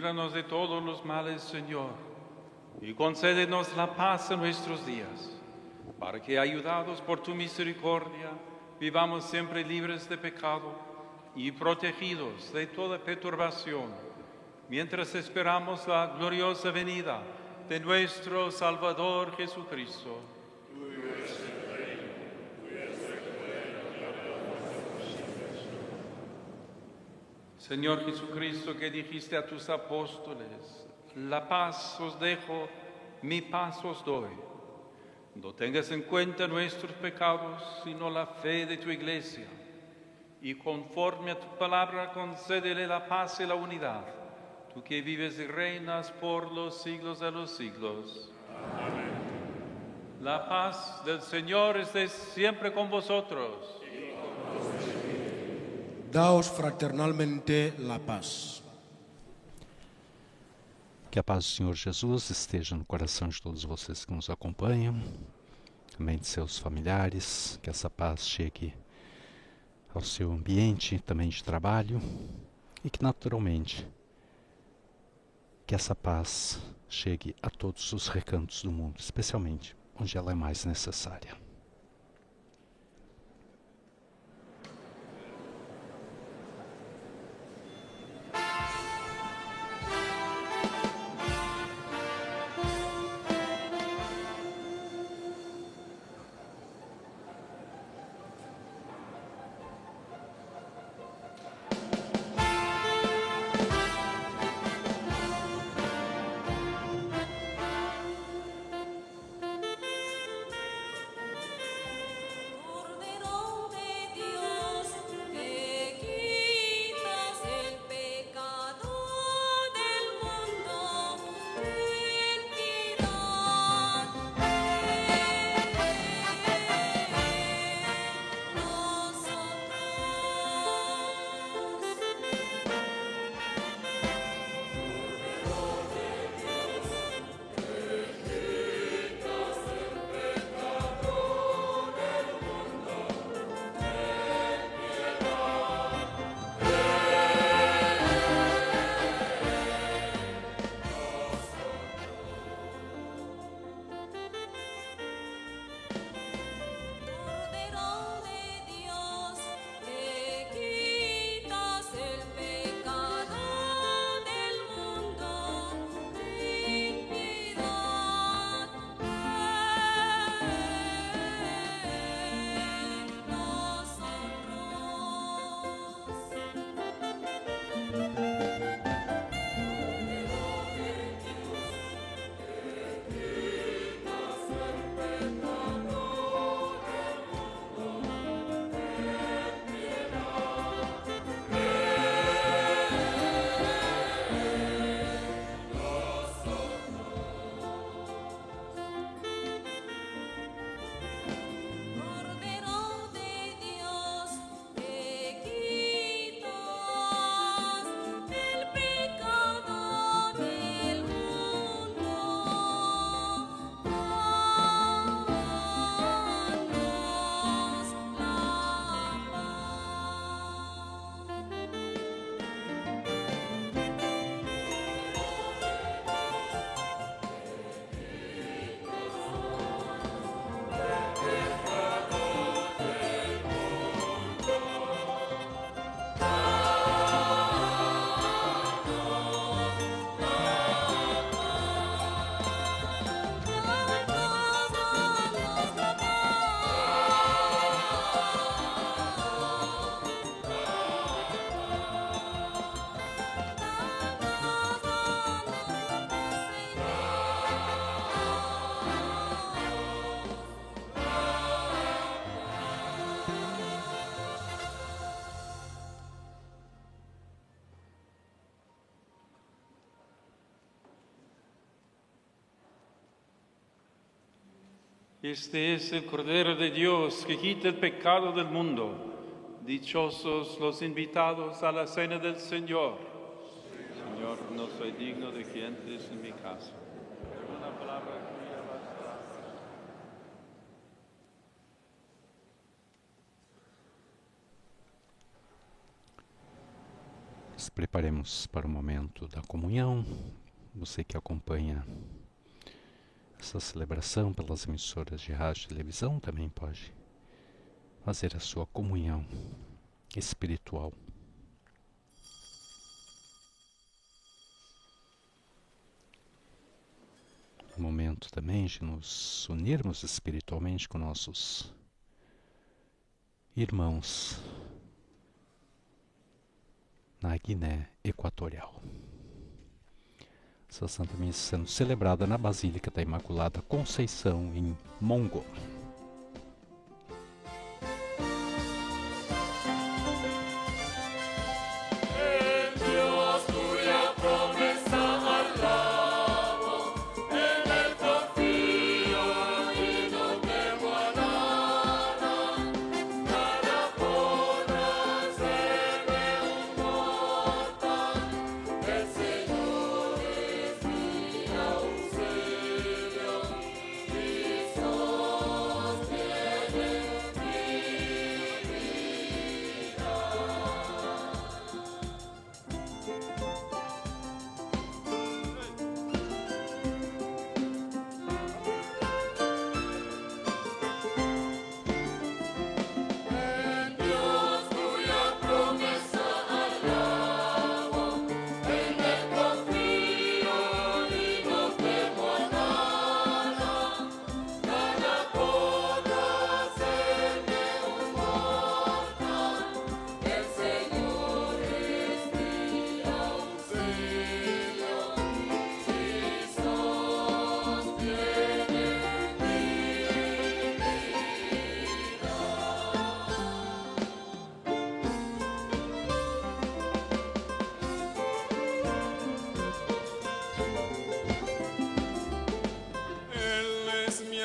líbranos de todos los males, Señor, y concédenos la paz en nuestros días, para que, ayudados por tu misericordia, vivamos siempre libres de pecado y protegidos de toda perturbación, mientras esperamos la gloriosa venida de nuestro Salvador Jesucristo. Señor Jesucristo, que dijiste a tus apóstoles, la paz os dejo, mi paz os doy. No tengas en cuenta nuestros pecados, sino la fe de tu Iglesia. Y conforme a tu palabra, concédele la paz y la unidad, tú que vives y reinas por los siglos de los siglos. Amén. La paz del Señor esté siempre con vosotros. Daos fraternalmente la paz. Que a paz do Senhor Jesus esteja no coração de todos vocês que nos acompanham, também de seus familiares, que essa paz chegue ao seu ambiente também de trabalho e que naturalmente que essa paz chegue a todos os recantos do mundo, especialmente onde ela é mais necessária. Este es el Cordero de Dios que quita el pecado del mundo. Dichosos los invitados a la cena del Señor. Señor, no soy digno de que entres en mi casa. Pero una palabra tuya bastará. Nos preparemos para o momento da comunhão. Você que acompanha essa celebração pelas emissoras de rádio e televisão também pode fazer a sua comunhão espiritual. Momento também de nos unirmos espiritualmente com nossos irmãos na Guiné Equatorial. Essa Santa Missa sendo celebrada na Basílica da Imaculada Conceição, em Mongo.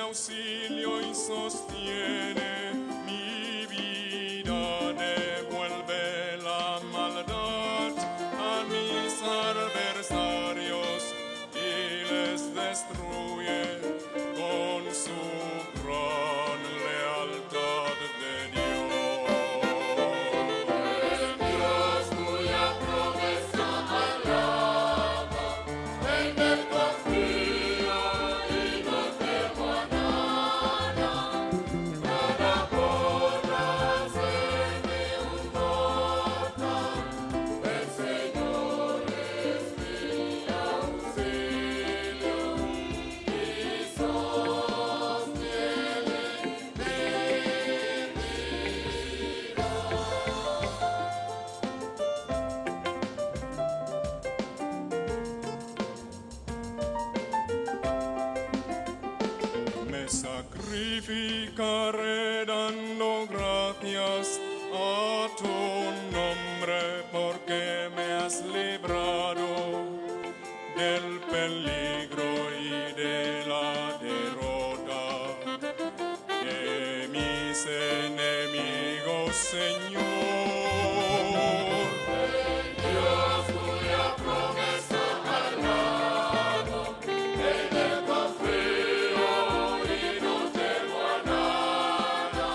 Auxilio y sostiene mi vida, devuelve la maldad a mis adversarios y les destruye con su gran lealtad de Dios. Dios cuya promesa alabo, en él confío y no temo a nada, nada podrá hacerme un mortal. El Señor es mi auxilio y sostiene mi vida. Me sacrificaré dando gracias a tu nombre porque me has librado del peligro y de la derrota de mis enemigos, Señor. Dios cuya promesa alabo, en él confío y no temo a nada,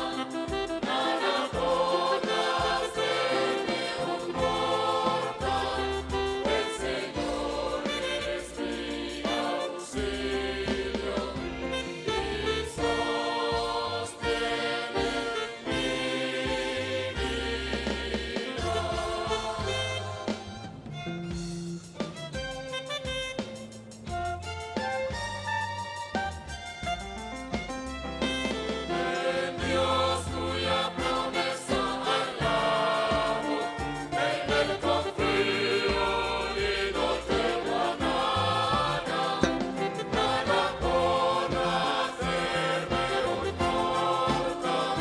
nada podrá hacerme un mortal. El Señor es mi auxilio y sostiene mi En Dios cuya promesa alabo, en él confío y no temo a nada, nada podrá hacerme un mortal.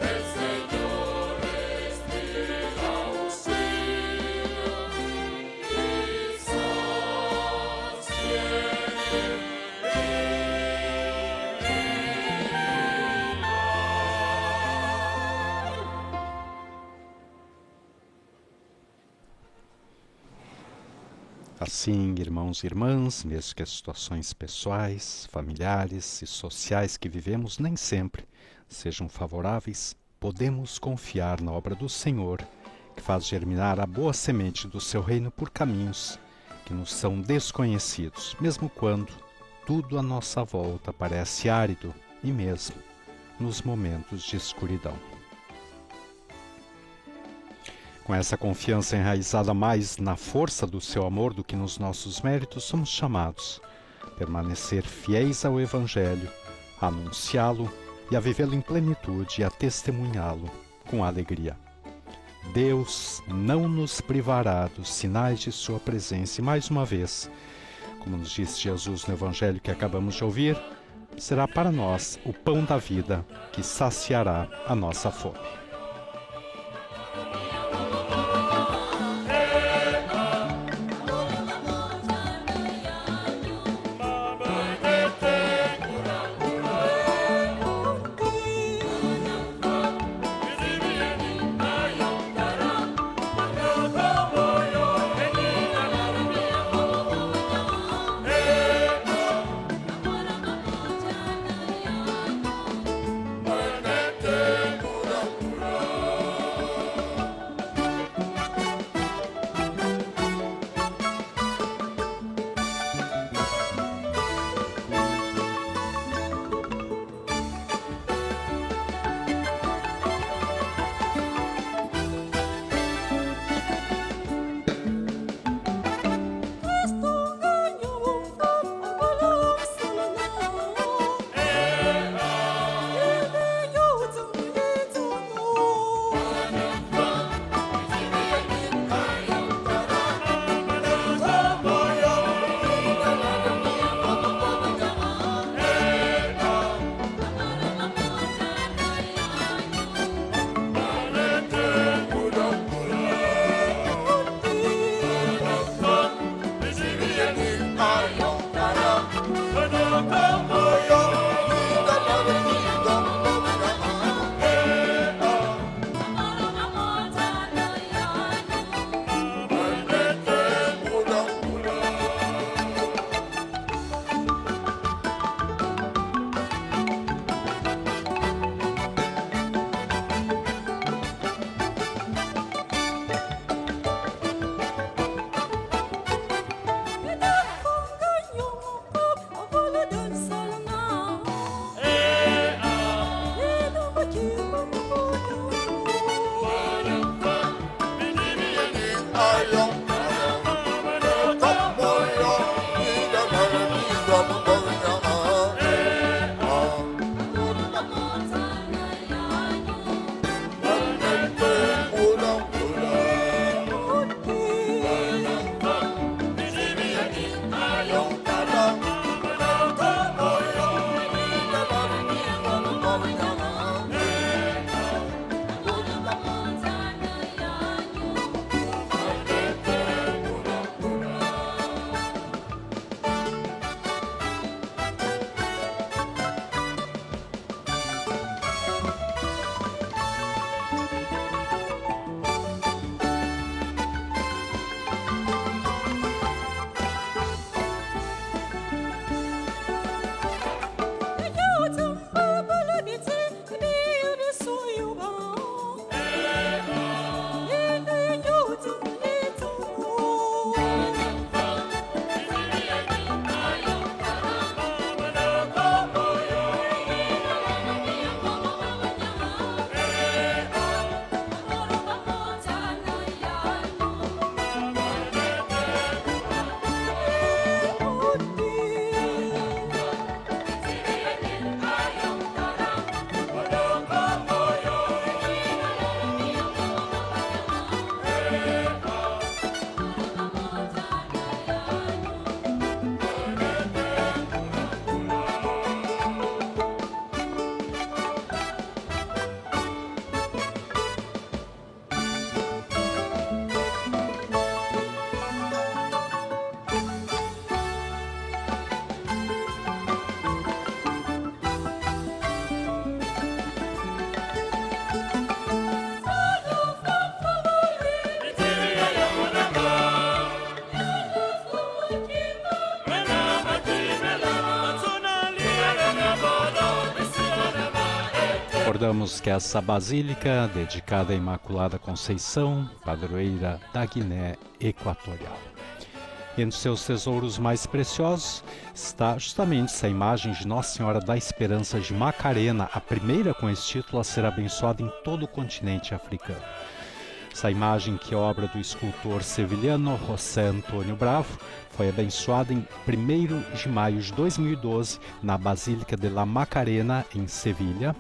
El Señor es mi auxilio y sostiene Assim, irmãos e irmãs, mesmo que as situações pessoais, familiares e sociais que vivemos nem sempre sejam favoráveis, podemos confiar na obra do Senhor que faz germinar a boa semente do seu reino por caminhos que nos são desconhecidos, mesmo quando tudo à nossa volta parece árido e mesmo nos momentos de escuridão. Com essa confiança enraizada mais na força do seu amor do que nos nossos méritos, somos chamados a permanecer fiéis ao Evangelho, a anunciá-lo e a vivê-lo em plenitude e a testemunhá-lo com alegria. Deus não nos privará dos sinais de sua presença e, mais uma vez, como nos disse Jesus no Evangelho que acabamos de ouvir, será para nós o pão da vida que saciará a nossa fome. recordamos que essa basílica, dedicada à Imaculada Conceição, padroeira da Guiné Equatorial. Entre seus tesouros mais preciosos está justamente essa imagem de Nossa Senhora da Esperança de Macarena, a primeira com esse título a ser abençoada em todo o continente africano. Essa imagem, que é obra do escultor sevilhano José Antônio Bravo, foi abençoada em 1º de maio de 2012 na Basílica de la Macarena, em Sevilha,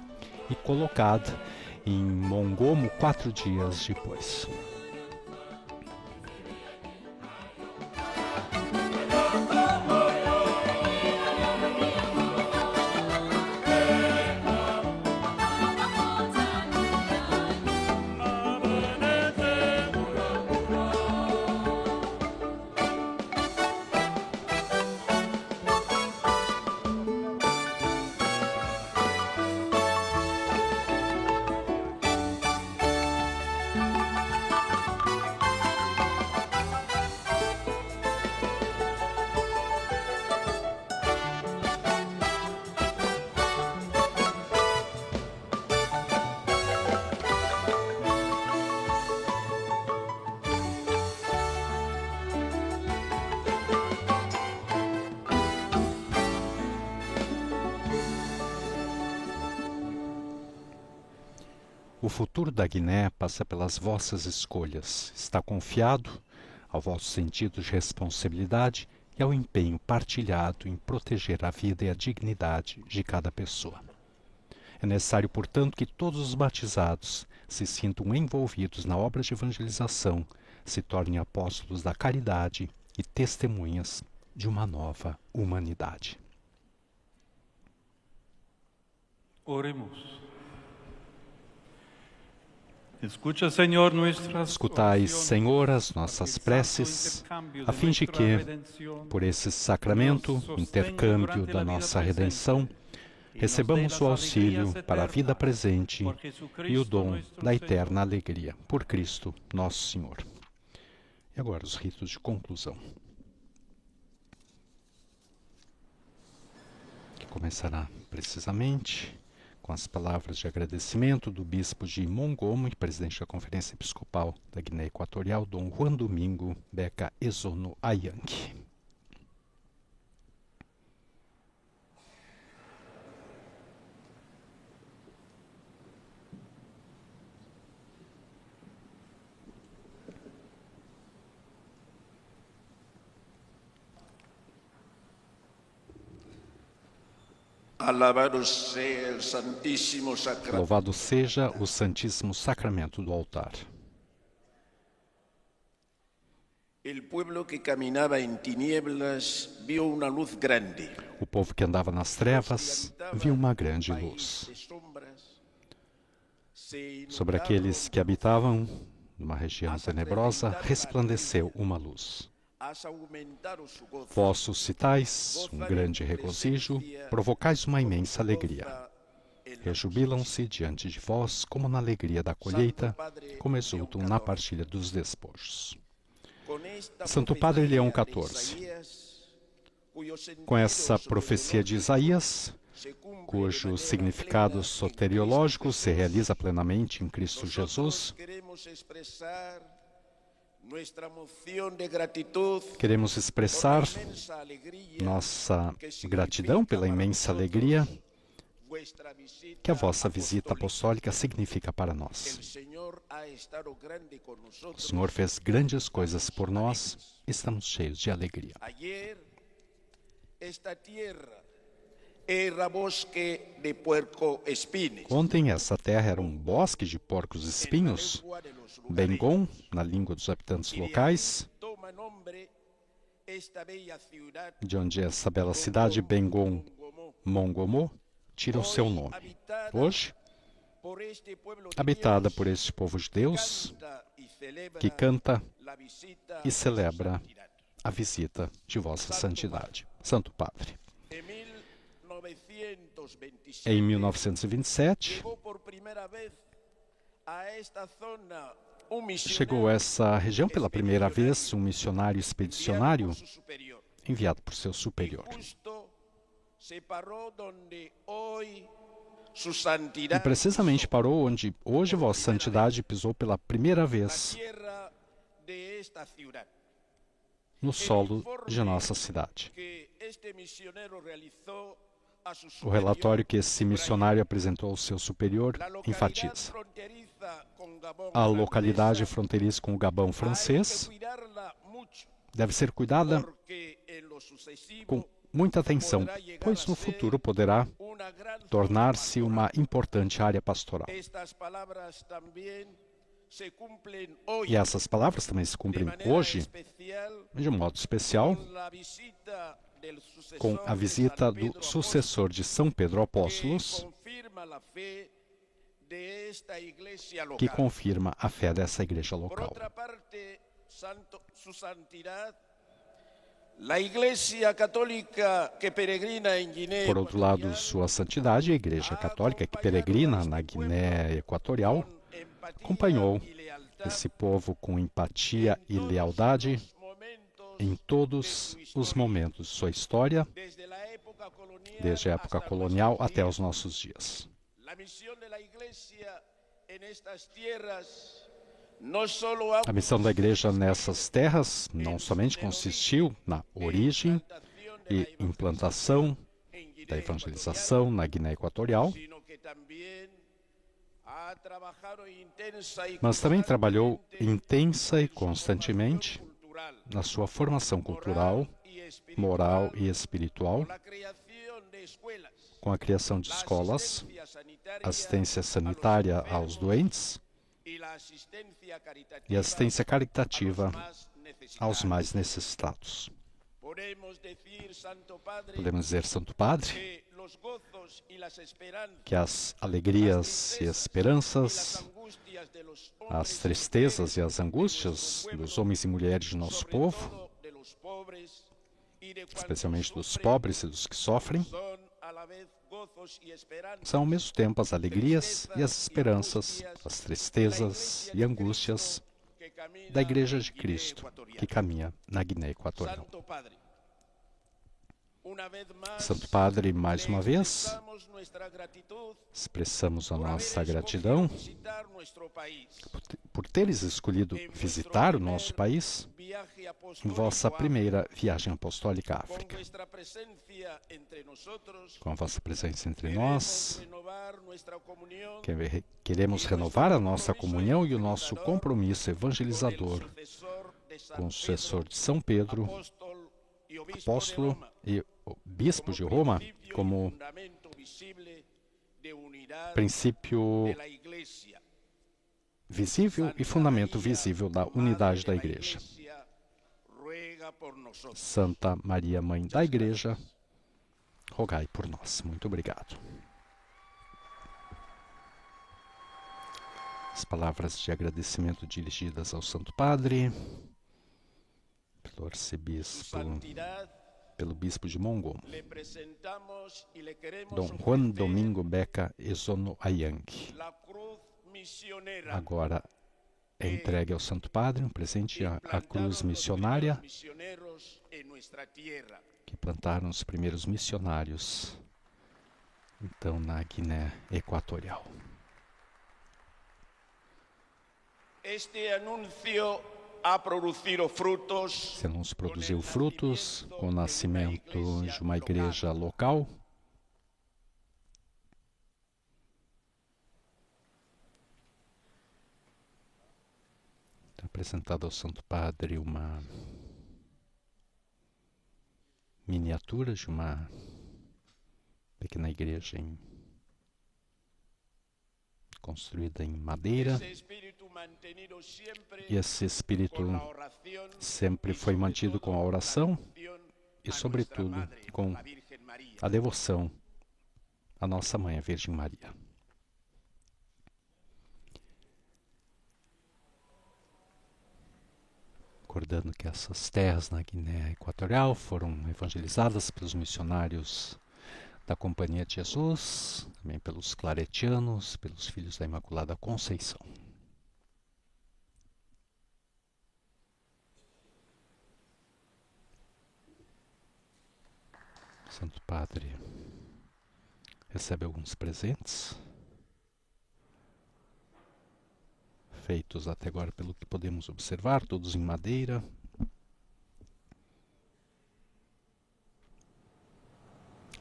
e colocada em Mongomo 4 dias depois. O futuro da Guiné passa pelas vossas escolhas. Está confiado ao vosso sentido de responsabilidade e ao empenho partilhado em proteger a vida e a dignidade de cada pessoa. É necessário, portanto, que todos os batizados se sintam envolvidos na obra de evangelização, se tornem apóstolos da caridade e testemunhas de uma nova humanidade. Oremos. Escutai, Senhor, as nossas preces, a fim de que, por esse sacramento, intercâmbio da nossa redenção, recebamos o auxílio para a vida presente e o dom da eterna alegria. Por Cristo, nosso Senhor. E agora os ritos de conclusão, que começará precisamente com as palavras de agradecimento do bispo de Mongomo e presidente da Conferência Episcopal da Guiné Equatorial, Dom Juan Domingo Beca Ezono Ayang. Louvado seja o Santíssimo Sacramento do altar. O povo que andava nas trevas viu uma grande luz. Sobre aqueles que habitavam numa região tenebrosa resplandeceu uma luz. Vós suscitais um grande regozijo, provocais uma imensa alegria. Rejubilam-se diante de vós, como na alegria da colheita, como exultam na partilha dos despojos. Santo Padre Leão XIV, com essa profecia de Isaías, cujo significado soteriológico se realiza plenamente em Cristo Jesus, queremos expressar nossa gratidão pela imensa alegria que a vossa visita apostólica significa para nós. O Senhor fez grandes coisas por nós, estamos cheios de alegria. Ontem essa terra era um bosque de porcos espinhos. Bengon, na língua dos habitantes locais, de onde essa bela cidade, Bengon Mongomo, tira o seu nome. Hoje, habitada por este povo de Deus, que canta e celebra a visita de vossa santidade. Santo Padre. Em 1927, chegou a essa região pela primeira vez um missionário expedicionário enviado por seu superior. su E santidad precisamente parou onde hoje Vossa Santidade pisou pela primeira la vez tierra de esta ciudad. no solo de nossa cidade. Que este misionero realizó a su O superior relatório que esse missionário apresentou ao seu superior la localidad enfatiza: fronteriza con Gabón a localidade francesa, fronteiriça com o Gabão hay que francês cuidarla mucho, deve ser cuidada porque en lo sucesivo com muita atenção, pois no futuro poderá una gran tornar-se uma importante área pastoral. Estas palabras también se cumplen hoy E essas palavras também se de cumprem manera hoje, especial de um modo especial, con la visita del sucesor com a de visita San do Pedro sucessor de São Pedro Apóstolo, Apóstolos, que confirma la fe de esta iglesia que local. confirma a fé dessa igreja Por local. otra parte, su santidad, la iglesia católica que peregrina en Guinea Por outro lado, Sua Santidade, a Igreja Católica que peregrina na Guiné Equatorial, acompanhou esse povo com empatia e lealdade em todos os momentos de sua história, desde a época colonial até os nossos dias. A missão da Igreja nessas terras não somente consistiu na origem e implantação da evangelização na Guiné Equatorial, mas também trabalhou intensa e constantemente na sua formação cultural, moral e espiritual, com a criação de escolas, assistência sanitária aos doentes e assistência caritativa aos mais necessitados. Podemos dizer, Santo Padre, que as alegrias e esperanças, as tristezas e as angústias dos homens e mulheres de nosso povo, especialmente dos pobres e dos que sofrem, são ao mesmo tempo as alegrias e as esperanças, as tristezas e angústias da Igreja de Cristo que caminha na Guiné Equatorial. Santo Padre, mais uma vez, expressamos a nossa gratidão por teres escolhido visitar o nosso país em vossa primeira viagem apostólica à África. Com a vossa presença entre nós, queremos renovar a nossa comunhão e o nosso compromisso evangelizador com o sucessor de São Pedro, apóstolo e o bispo de Roma, como princípio visível e fundamento visível da unidade da Igreja. Santa Maria, Mãe da Igreja, rogai por nós. Muito obrigado. As palavras de agradecimento dirigidas ao Santo Padre, pelo arcebispo, pelo bispo de Mongomo, Dom Juan Domingo Beca Ezono Ayang. Agora é entregue ao Santo Padre um presente, a cruz missionária que plantaram os primeiros missionários, então, na Guiné Equatorial. Este anúncio ha produzido frutos. Esse anúncio produziu frutos com o nascimento de uma igreja local. Está apresentado ao Santo Padre uma miniatura de uma pequena igreja construída em madeira. E esse espírito sempre foi mantido com a oração e, sobretudo, com a devoção à Nossa Mãe, a Virgem Maria. Recordando que essas terras na Guiné Equatorial foram evangelizadas pelos missionários da Companhia de Jesus, também pelos claretianos, pelos filhos da Imaculada Conceição. Santo Padre recebe alguns presentes, feitos até agora pelo que podemos observar, todos em madeira.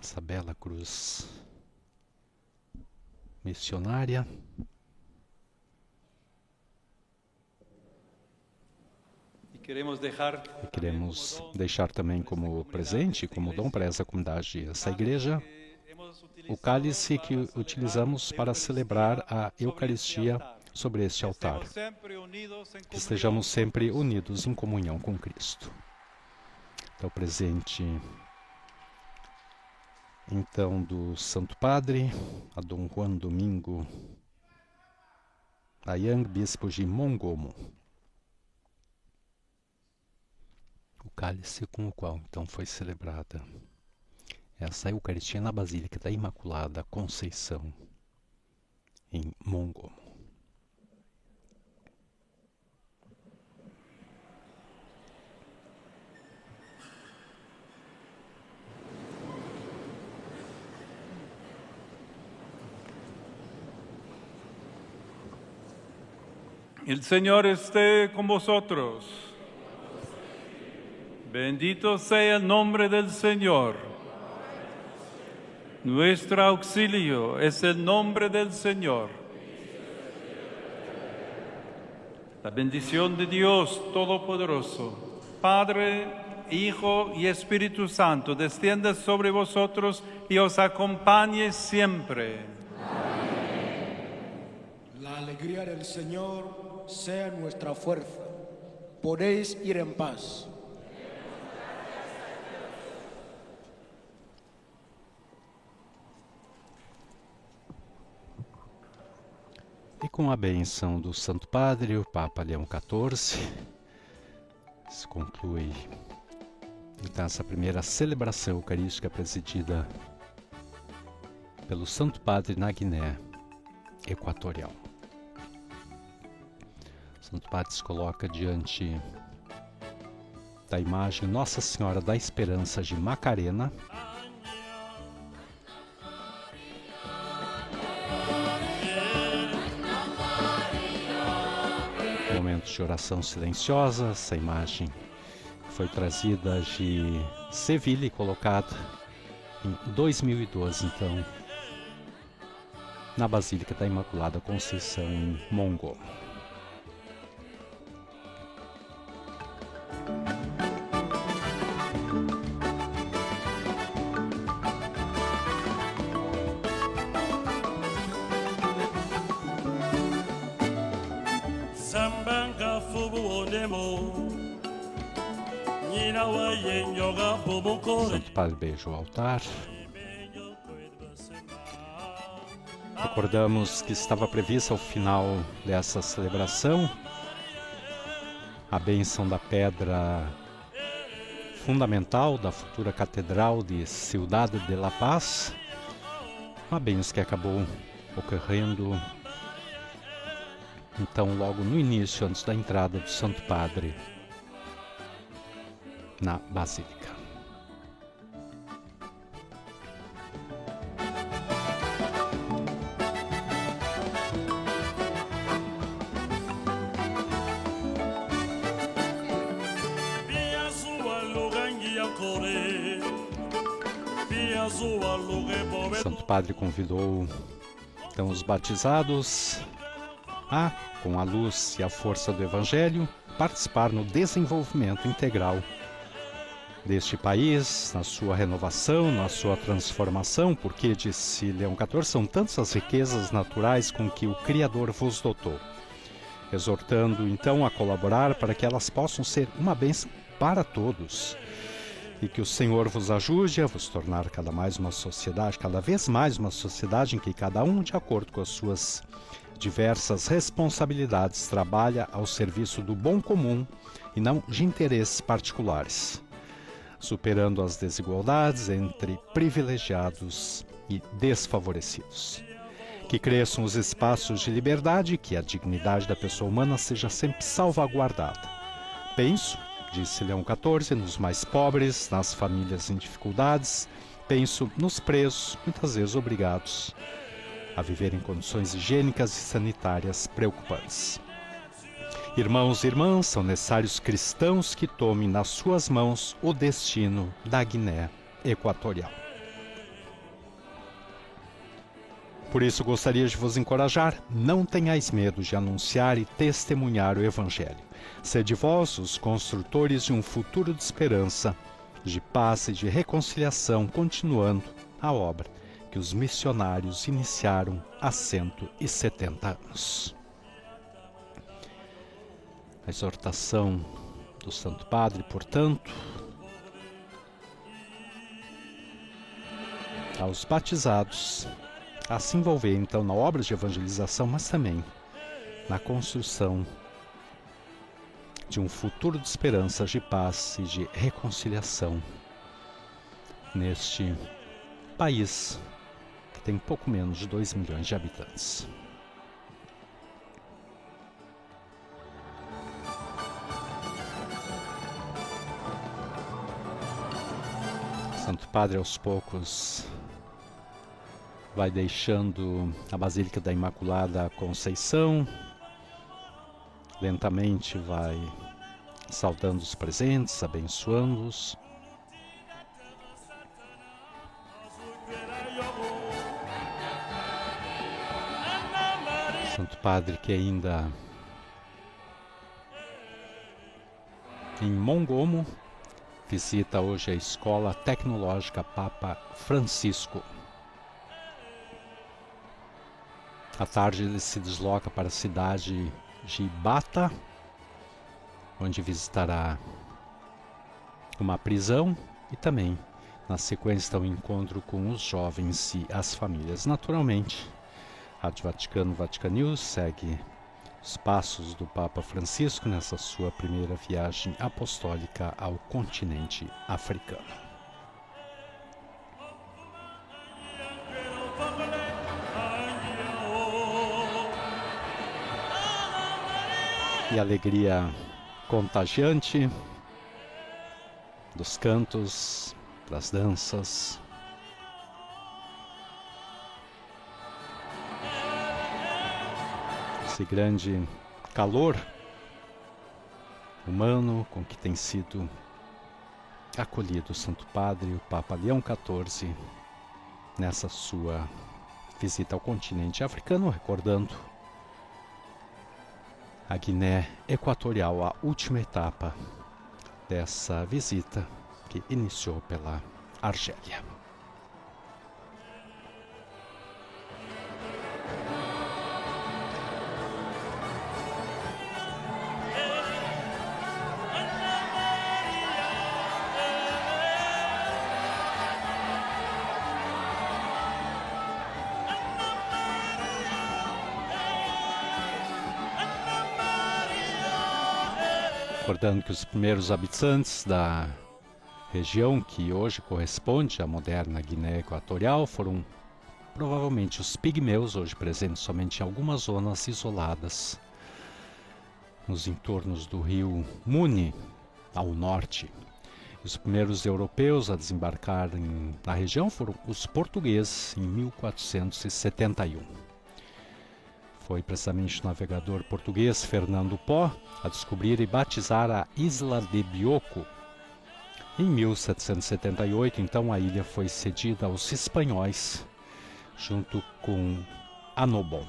Essa bela cruz missionária. E queremos deixar também como presente, como dom para essa comunidade, essa igreja, o cálice que utilizamos para celebrar a Eucaristia sobre este altar. Que estejamos sempre unidos em comunhão com Cristo. Então, o presente então do Santo Padre, a Dom Juan Domingo Ayang, bispo de Mongomo. O cálice com o qual então foi celebrada essa Eucaristia na Basílica da Imaculada Conceição, em Mongomo. El Señor esté con vosotros. Bendito sea el nombre del Señor. Nuestro auxilio es el nombre del Señor. La bendición de Dios Todopoderoso, Padre, Hijo y Espíritu Santo, descienda sobre vosotros y os acompañe siempre. La alegría del Señor sea nuestra fuerza. Podéis ir en paz. E com a bênção do Santo Padre, o Papa Leão XIV, se conclui então essa primeira celebração eucarística presidida pelo Santo Padre na Guiné Equatorial. O Santo Padre se coloca diante da imagem Nossa Senhora da Esperança de Macarena, momentos de oração silenciosa. Essa imagem foi trazida de Sevilha e colocada em 2012, então, na Basílica da Imaculada Conceição, em Mongomo. O Santo Padre beija o altar. Recordamos que estava prevista ao final dessa celebração a bênção da pedra fundamental da futura Catedral de Ciudad de La Paz, uma bênção que acabou ocorrendo então logo no início, antes da entrada do Santo Padre na Basílica. O Santo Padre convidou então os batizados a, com a luz e a força do Evangelho, participar no desenvolvimento integral deste país, na sua renovação, na sua transformação, porque, disse Leão XIV, são tantas as riquezas naturais com que o Criador vos dotou, exortando então a colaborar para que elas possam ser uma bênção para todos, e que o Senhor vos ajude a vos tornar cada vez mais uma sociedade em que cada um, de acordo com as suas diversas responsabilidades, trabalha ao serviço do bom comum e não de interesses particulares, superando as desigualdades entre privilegiados e desfavorecidos. Que cresçam os espaços de liberdade e que a dignidade da pessoa humana seja sempre salvaguardada. Penso, disse Leão XIV, nos mais pobres, nas famílias em dificuldades, penso nos presos, muitas vezes obrigados a viver em condições higiênicas e sanitárias preocupantes. Irmãos e irmãs, são necessários cristãos que tomem nas suas mãos o destino da Guiné Equatorial. Por isso gostaria de vos encorajar, não tenhais medo de anunciar e testemunhar o Evangelho. Sede vós os construtores de um futuro de esperança, de paz e de reconciliação, continuando a obra que os missionários iniciaram há 170 anos. A exortação do Santo Padre, portanto, aos batizados a se envolver então na obra de evangelização, mas também na construção de um futuro de esperança, de paz e de reconciliação neste país que tem pouco menos de 2 milhões de habitantes. Santo Padre aos poucos vai deixando a Basílica da Imaculada Conceição, lentamente vai saudando os presentes, abençoando-os. Santo Padre que ainda em Mongomo visita hoje a Escola Tecnológica Papa Francisco. À tarde ele se desloca para a cidade de Bata, onde visitará uma prisão e também, na sequência, um encontro com os jovens e as famílias. Naturalmente, a Rádio Vaticano, Vatican News, segue os passos do Papa Francisco nessa sua primeira viagem apostólica ao continente africano. E a alegria contagiante dos cantos, das danças. Esse grande calor humano com que tem sido acolhido o Santo Padre, o Papa Leão XIV, nessa sua visita ao continente africano, recordando a Guiné Equatorial, a última etapa dessa visita que iniciou pela Argélia. Recordando que os primeiros habitantes da região, que hoje corresponde à moderna Guiné Equatorial, foram provavelmente os pigmeus, hoje presentes somente em algumas zonas isoladas nos entornos do rio Muni, ao norte. Os primeiros europeus a desembarcar na região foram os portugueses em 1471. Foi precisamente o navegador português Fernando Pó a descobrir e batizar a Isla de Bioko. Em 1778, então, a ilha foi cedida aos espanhóis, junto com Annobon.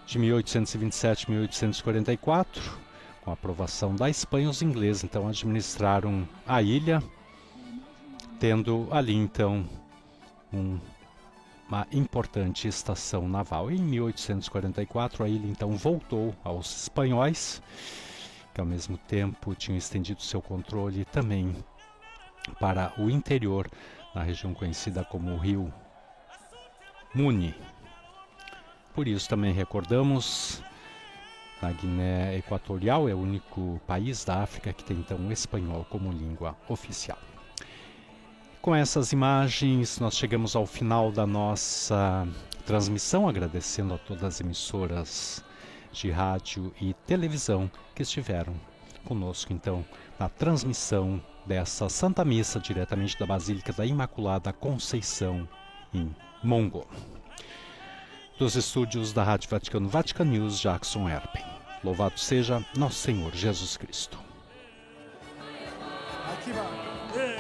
De 1827 a 1844, com a aprovação da Espanha, os ingleses, então, administraram a ilha, tendo ali, então, uma importante estação naval. Em 1844, a ilha então voltou aos espanhóis, que ao mesmo tempo tinham estendido seu controle também para o interior, na região conhecida como o rio Muni. Por isso também recordamos, a Guiné Equatorial é o único país da África que tem então o espanhol como língua oficial. Com essas imagens, nós chegamos ao final da nossa transmissão, agradecendo a todas as emissoras de rádio e televisão que estiveram conosco, então, na transmissão dessa Santa Missa diretamente da Basílica da Imaculada Conceição, em Mongo. Dos estúdios da Rádio Vaticano Vatican News, Jackson Erpen. Louvado seja Nosso Senhor Jesus Cristo. Aqui vai.